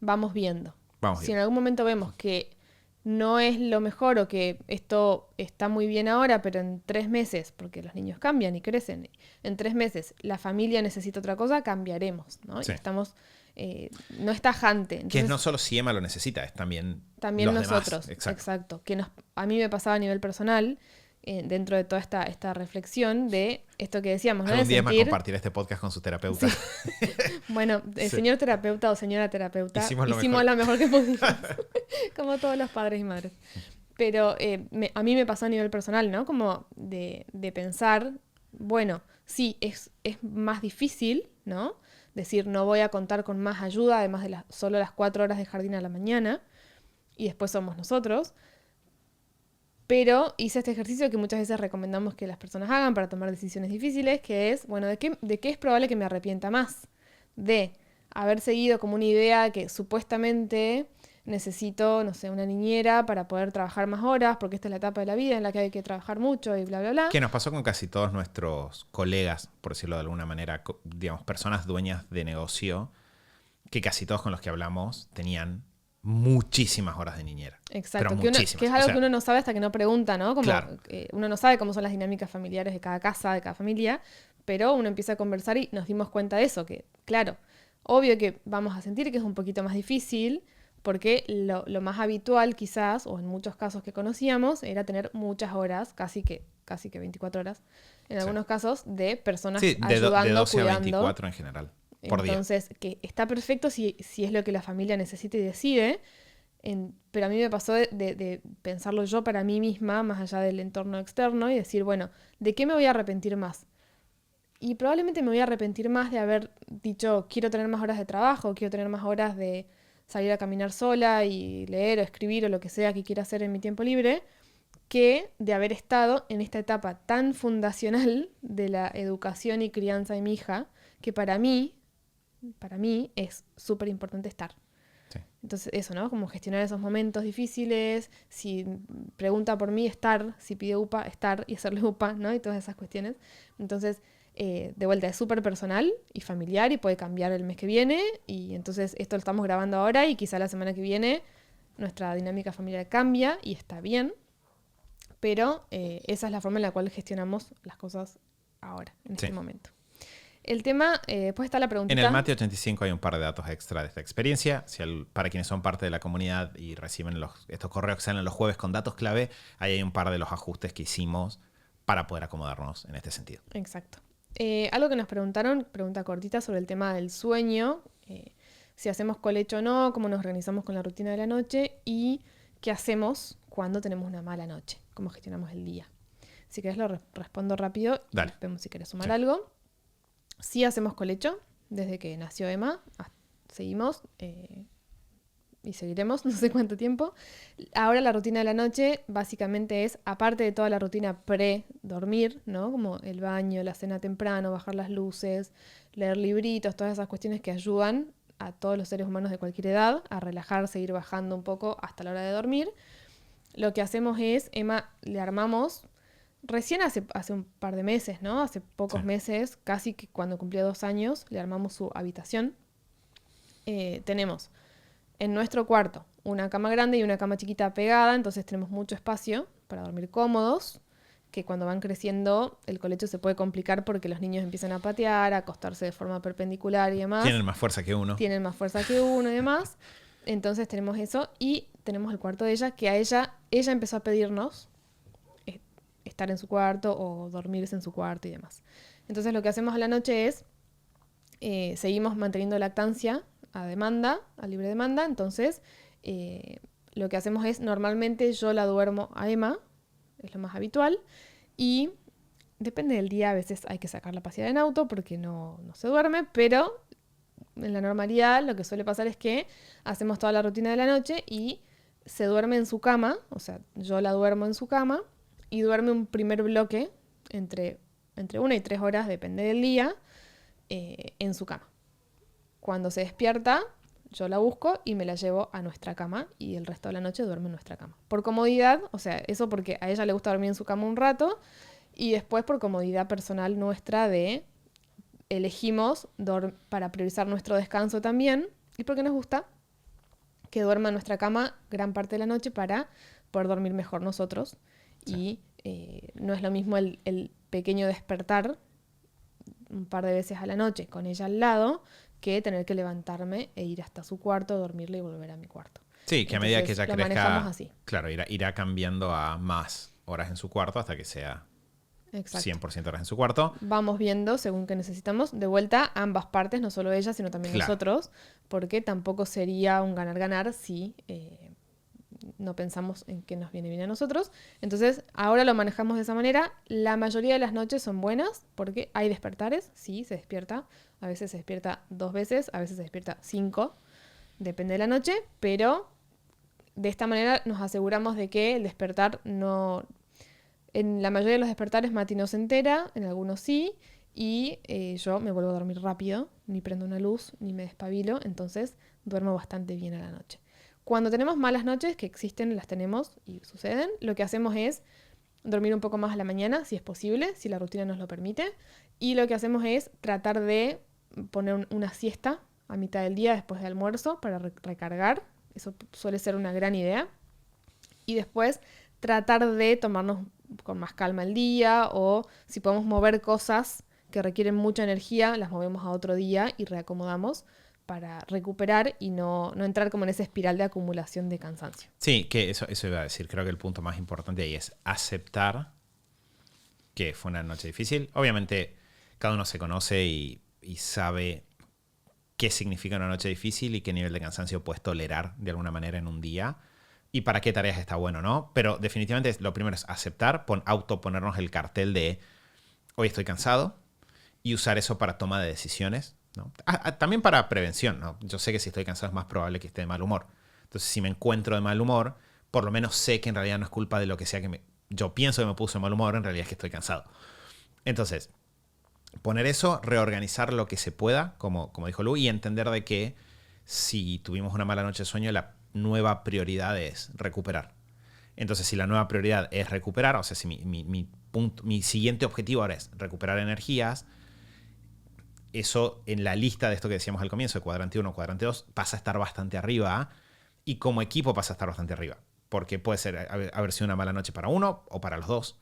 Speaker 3: vamos viendo. Si en algún momento vemos que no es lo mejor o que esto está muy bien ahora, pero en 3 meses, porque los niños cambian y crecen, en 3 meses la familia necesita otra cosa, cambiaremos, ¿no?
Speaker 2: Sí.
Speaker 3: Y estamos, no es tajante. Entonces,
Speaker 2: Que es no solo si Emma lo necesita, es también los
Speaker 3: nosotros.
Speaker 2: demás.
Speaker 3: Exacto. Que a mí me pasaba a nivel personal, dentro de toda esta reflexión de esto que decíamos, ¿no?
Speaker 2: Algún
Speaker 3: De
Speaker 2: día más
Speaker 3: sentir,
Speaker 2: compartirá este podcast con su terapeuta.
Speaker 3: sí. Bueno, señor terapeuta o señora terapeuta,
Speaker 2: Hicimos
Speaker 3: hicimos lo mejor que pudimos, como todos los padres y madres. Pero a mí me pasó a nivel personal, ¿no? Como de pensar, bueno, sí, es más difícil, ¿no? Decir, no voy a contar con más ayuda, además de solo las 4 horas de jardín a la mañana, y después somos nosotros. Pero hice este ejercicio que muchas veces recomendamos que las personas hagan para tomar decisiones difíciles, que es, bueno, ¿de qué es probable que me arrepienta más? De haber seguido como una idea que supuestamente necesito, no sé, una niñera para poder trabajar más horas, porque esta es la etapa de la vida en la que hay que trabajar mucho y bla, bla, bla.
Speaker 2: Que nos pasó con casi todos nuestros colegas, por decirlo de alguna manera, digamos, personas dueñas de negocio, que casi todos con los que hablamos tenían muchísimas horas de niñera.
Speaker 3: Exacto,
Speaker 2: que
Speaker 3: es algo que uno no sabe hasta que no pregunta, ¿no? Como,
Speaker 2: claro.
Speaker 3: Uno no sabe cómo son las dinámicas familiares de cada casa, de cada familia, pero uno empieza a conversar y nos dimos cuenta de eso, que claro, obvio que vamos a sentir que es un poquito más difícil, porque lo más habitual quizás, o en muchos casos que conocíamos, era tener muchas horas, casi que 24 horas, en algunos casos, de personas ayudando,
Speaker 2: de 12
Speaker 3: cuidando.
Speaker 2: a 24 en general, por día.
Speaker 3: Entonces, que está perfecto si es lo que la familia necesita y decide, pero a mí me pasó de pensarlo yo para mí misma, más allá del entorno externo, y decir, bueno, ¿de qué me voy a arrepentir más? Y probablemente me voy a arrepentir más de haber dicho, quiero tener más horas de trabajo, quiero tener más horas de salir a caminar sola y leer o escribir o lo que sea que quiera hacer en mi tiempo libre, que de haber estado en esta etapa tan fundacional de la educación y crianza de mi hija, que para mí es súper importante estar.
Speaker 2: Sí.
Speaker 3: Entonces eso, ¿no? Como gestionar esos momentos difíciles, si pregunta por mí, estar, si pide UPA, estar y hacerle UPA, ¿no? Y todas esas cuestiones. Entonces, de vuelta, es súper personal y familiar y puede cambiar el mes que viene, y entonces esto lo estamos grabando ahora y quizá la semana que viene nuestra dinámica familiar cambia y está bien, pero esa es la forma en la cual gestionamos las cosas ahora, en este momento. El tema, después está la preguntita.
Speaker 2: En el Mate 85 hay un par de datos extra de esta experiencia. Para quienes son parte de la comunidad y reciben estos correos que salen los jueves con datos clave, ahí hay un par de los ajustes que hicimos para poder acomodarnos en este sentido.
Speaker 3: Exacto. Algo que nos preguntaron, pregunta cortita sobre el tema del sueño, si hacemos colecho o no, cómo nos organizamos con la rutina de la noche y qué hacemos cuando tenemos una mala noche, cómo gestionamos el día. Si querés lo respondo rápido.
Speaker 2: Dale.
Speaker 3: Y vemos si querés sumar algo. Sí hacemos colecho, desde que nació Emma, seguimos y seguiremos no sé cuánto tiempo. Ahora la rutina de la noche básicamente es, aparte de toda la rutina pre-dormir, ¿no? Como el baño, la cena temprano, bajar las luces, leer libritos, todas esas cuestiones que ayudan a todos los seres humanos de cualquier edad a relajarse, ir bajando un poco hasta la hora de dormir. Lo que hacemos es, Emma, le armamos... Recién hace un par de meses, ¿no? Hace pocos meses, casi que cuando cumplió 2 años, le armamos su habitación. Tenemos en nuestro cuarto una cama grande y una cama chiquita pegada, entonces tenemos mucho espacio para dormir cómodos, que cuando van creciendo el colecho se puede complicar porque los niños empiezan a patear, a acostarse de forma perpendicular y demás.
Speaker 2: Tienen más fuerza que uno.
Speaker 3: Y demás. Entonces tenemos eso y tenemos el cuarto de ella, que ella empezó a pedirnos estar en su cuarto o dormirse en su cuarto y demás. Entonces lo que hacemos a la noche es seguimos manteniendo lactancia a demanda, a libre demanda. Entonces lo que hacemos es, normalmente yo la duermo a Emma, es lo más habitual, y depende del día, a veces hay que sacarla a pasear en auto porque no se duerme, pero en la normalidad lo que suele pasar es que hacemos toda la rutina de la noche y se duerme en su cama, o sea, yo la duermo en su cama, y duerme un primer bloque entre 1 y 3 horas, depende del día, en su cama. Cuando se despierta, yo la busco y me la llevo a nuestra cama y el resto de la noche duerme en nuestra cama. Por comodidad, o sea, eso porque a ella le gusta dormir en su cama un rato y después por comodidad personal nuestra de elegimos para priorizar nuestro descanso también y porque nos gusta que duerma en nuestra cama gran parte de la noche para poder dormir mejor nosotros. Sí. Y no es lo mismo el pequeño despertar un par de veces a la noche con ella al lado que tener que levantarme e ir hasta su cuarto, dormirle y volver a mi cuarto.
Speaker 2: Sí, que a medida que ella
Speaker 3: lo manejamos así.
Speaker 2: Claro, irá cambiando a más horas en su cuarto hasta que sea
Speaker 3: Exacto.
Speaker 2: 100% horas en su cuarto.
Speaker 3: Vamos viendo según que necesitamos. De vuelta, ambas partes, no solo ella, sino también nosotros, porque tampoco sería un ganar-ganar si no pensamos en qué nos viene bien a nosotros. Entonces, ahora lo manejamos de esa manera. La mayoría de las noches son buenas porque hay despertares. Sí, se despierta. A veces se despierta 2 veces, a veces se despierta 5. Depende de la noche, pero de esta manera nos aseguramos de que el despertar no... En la mayoría de los despertares Mati no se entera, en algunos sí, y yo me vuelvo a dormir rápido, ni prendo una luz, ni me despabilo, entonces duermo bastante bien a la noche. Cuando tenemos malas noches, que existen, las tenemos y suceden, lo que hacemos es dormir un poco más a la mañana, si es posible, si la rutina nos lo permite, y lo que hacemos es tratar de poner una siesta a mitad del día después de almuerzo para recargar, eso suele ser una gran idea, y después tratar de tomarnos con más calma el día, o si podemos mover cosas que requieren mucha energía, las movemos a otro día y reacomodamos para recuperar y no entrar como en esa espiral de acumulación de cansancio.
Speaker 2: Sí, que eso iba a decir. Creo que el punto más importante ahí es aceptar que fue una noche difícil. Obviamente, cada uno se conoce y sabe qué significa una noche difícil y qué nivel de cansancio puedes tolerar de alguna manera en un día. Y para qué tareas está bueno, ¿no? Pero definitivamente lo primero es aceptar, autoponernos el cartel de hoy estoy cansado y usar eso para toma de decisiones, ¿no? También para prevención, ¿no? Yo sé que si estoy cansado es más probable que esté de mal humor. Entonces, si me encuentro de mal humor, por lo menos sé que en realidad no es culpa de lo que sea que yo pienso que me puso de mal humor, en realidad es que estoy cansado. Entonces, poner eso, reorganizar lo que se pueda, como dijo Lu, y entender de que si tuvimos una mala noche de sueño, la nueva prioridad es recuperar. Entonces, si la nueva prioridad es recuperar, o sea, si mi siguiente objetivo ahora es recuperar energías, eso en la lista de esto que decíamos al comienzo, de cuadrante 1, cuadrante 2, pasa a estar bastante arriba y como equipo pasa a estar bastante arriba. Porque puede ser haber sido una mala noche para uno o para los dos.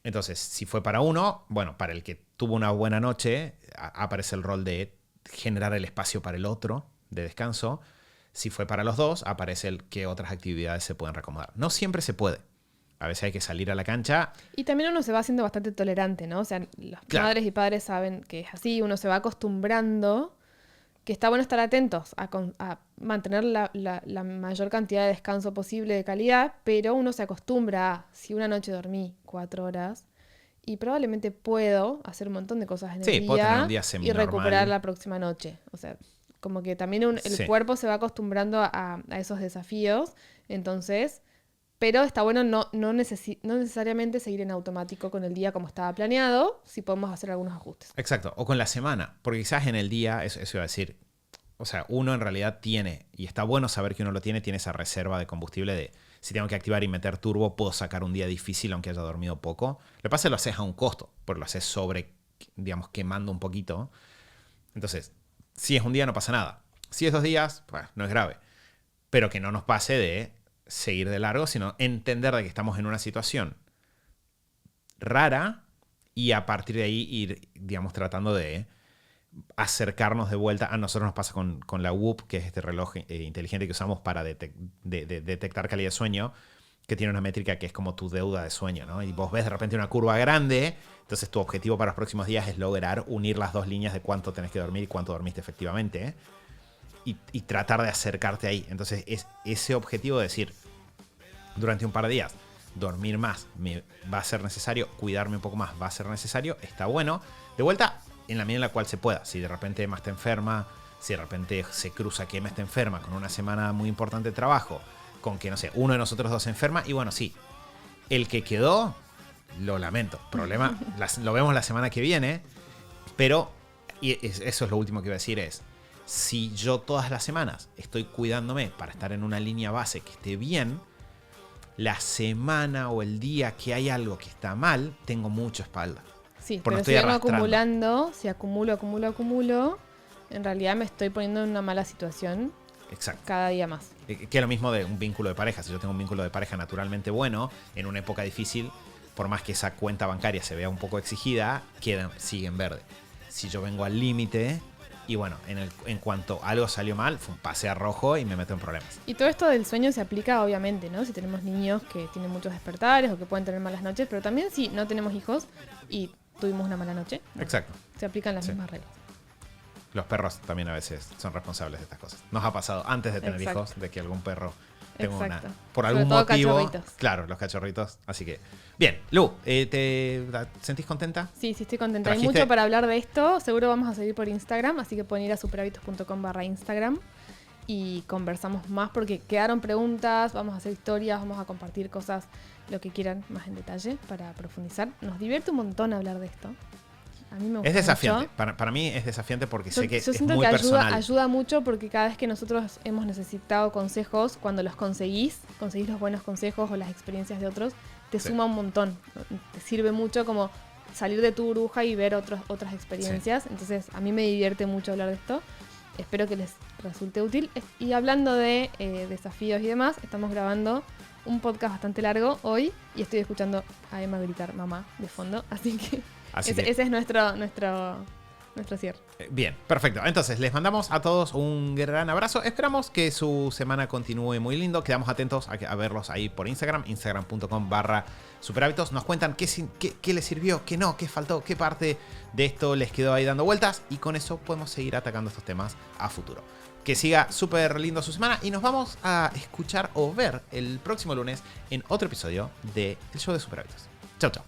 Speaker 2: Entonces, si fue para uno, bueno, para el que tuvo una buena noche, aparece el rol de generar el espacio para el otro, de descanso. Si fue para los dos, aparece el que otras actividades se pueden reacomodar. No siempre se puede. A veces hay que salir a la cancha.
Speaker 3: Y también uno se va haciendo bastante tolerante, ¿no? O sea, los madres y padres saben que es así, uno se va acostumbrando, que está bueno estar atentos a mantener la mayor cantidad de descanso posible de calidad, pero uno se acostumbra a, si una noche dormí 4 horas, y probablemente puedo hacer un montón de cosas en el
Speaker 2: puedo tener un día
Speaker 3: y
Speaker 2: semi-normal.
Speaker 3: recuperar la próxima noche. O sea, como que también el cuerpo se va acostumbrando a esos desafíos, entonces... Pero está bueno no necesariamente seguir en automático con el día como estaba planeado, si podemos hacer algunos ajustes.
Speaker 2: Exacto, o con la semana, porque quizás en el día, eso iba a decir, o sea, uno en realidad tiene, y está bueno saber que uno lo tiene esa reserva de combustible de si tengo que activar y meter turbo, puedo sacar un día difícil aunque haya dormido poco. Lo que pasa es que lo haces a un costo, porque lo haces sobre, digamos, quemando un poquito. Entonces, si es un día no pasa nada. Si es 2 días, pues no es grave. Pero que no nos pase de seguir de largo, sino entender de que estamos en una situación rara y a partir de ahí ir, digamos, tratando de acercarnos de vuelta. A nosotros nos pasa con la Whoop, que es este reloj inteligente que usamos para detectar calidad de sueño, que tiene una métrica que es como tu deuda de sueño, ¿no? Y vos ves de repente una curva grande, entonces tu objetivo para los próximos días es lograr unir las 2 líneas de cuánto tenés que dormir y cuánto dormiste efectivamente, ¿eh? Y tratar de acercarte ahí. Entonces es ese objetivo de decir, durante un par de días, dormir más me va a ser necesario, cuidarme un poco más va a ser necesario, está bueno. De vuelta, en la medida en la cual se pueda. Si de repente Emma está enferma, si de repente se cruza que Emma está enferma con una semana muy importante de trabajo, con que, no sé, uno de nosotros 2 se enferma, y bueno, sí, el que quedó lo lamento. Problema, lo vemos la semana que viene, pero, eso es lo último que iba a decir, es, si yo todas las semanas estoy cuidándome para estar en una línea base que esté bien, la semana o el día que hay algo que está mal, tengo mucha espalda.
Speaker 3: Sí,
Speaker 2: Porque
Speaker 3: pero
Speaker 2: estoy
Speaker 3: si vengo
Speaker 2: arrastrando.
Speaker 3: acumulando, si acumulo, en realidad me estoy poniendo en una mala situación
Speaker 2: Exacto.
Speaker 3: cada día más.
Speaker 2: Que es lo mismo de un vínculo de pareja. Si yo tengo un vínculo de pareja naturalmente bueno, en una época difícil, por más que esa cuenta bancaria se vea un poco exigida, sigue en verde. Si yo vengo al límite y bueno, en cuanto algo salió mal, pasé a rojo y me meto en problemas.
Speaker 3: Y todo esto del sueño se aplica obviamente, ¿no? Si tenemos niños que tienen muchos despertares o que pueden tener malas noches, pero también si no tenemos hijos y tuvimos una mala noche, bueno,
Speaker 2: Exacto.
Speaker 3: se aplican las
Speaker 2: Sí.
Speaker 3: mismas reglas.
Speaker 2: Los perros también a veces son responsables de estas cosas. Nos ha pasado antes de tener
Speaker 3: Exacto.
Speaker 2: hijos de que algún perro tenga
Speaker 3: Exacto.
Speaker 2: por
Speaker 3: Sobre
Speaker 2: algún
Speaker 3: todo
Speaker 2: motivo.
Speaker 3: cachorritos.
Speaker 2: Claro, los cachorritos. Así que, bien, Lu, ¿te sentís contenta?
Speaker 3: Sí, estoy contenta. Hay
Speaker 2: ¿Trajiste?
Speaker 3: mucho para hablar de esto. Seguro vamos a seguir por Instagram, así que pueden ir a superhábitos.com/Instagram y conversamos más porque quedaron preguntas, vamos a hacer historias, vamos a compartir cosas, lo que quieran más en detalle para profundizar. Nos divierte un montón hablar de esto. A mí me gusta
Speaker 2: Es desafiante.
Speaker 3: mucho.
Speaker 2: Para mí es desafiante porque
Speaker 3: Yo
Speaker 2: sé que es
Speaker 3: siento
Speaker 2: muy
Speaker 3: que
Speaker 2: personal.
Speaker 3: ayuda mucho porque cada vez que nosotros hemos necesitado consejos, cuando los conseguís los buenos consejos o las experiencias de otros, te
Speaker 2: Sí.
Speaker 3: suma un montón. Te sirve mucho como salir de tu burbuja y ver otras experiencias. Entonces, a mí me divierte mucho hablar de esto. Espero que les resulte útil. Y hablando de desafíos y demás, estamos grabando un podcast bastante largo hoy y estoy escuchando a Emma gritar mamá de fondo. Así que
Speaker 2: Así
Speaker 3: ese,
Speaker 2: que-
Speaker 3: ese es nuestro cierre.
Speaker 2: Bien, perfecto. Entonces, les mandamos a todos un gran abrazo. Esperamos que su semana continúe muy lindo. Quedamos atentos a verlos ahí por Instagram, instagram.com/superhábitos. Nos cuentan qué les sirvió, qué no, qué faltó, qué parte de esto les quedó ahí dando vueltas. Y con eso podemos seguir atacando estos temas a futuro. Que siga súper lindo su semana y nos vamos a escuchar o ver el próximo lunes en otro episodio de El Show de Superhábitos. Chau, chau.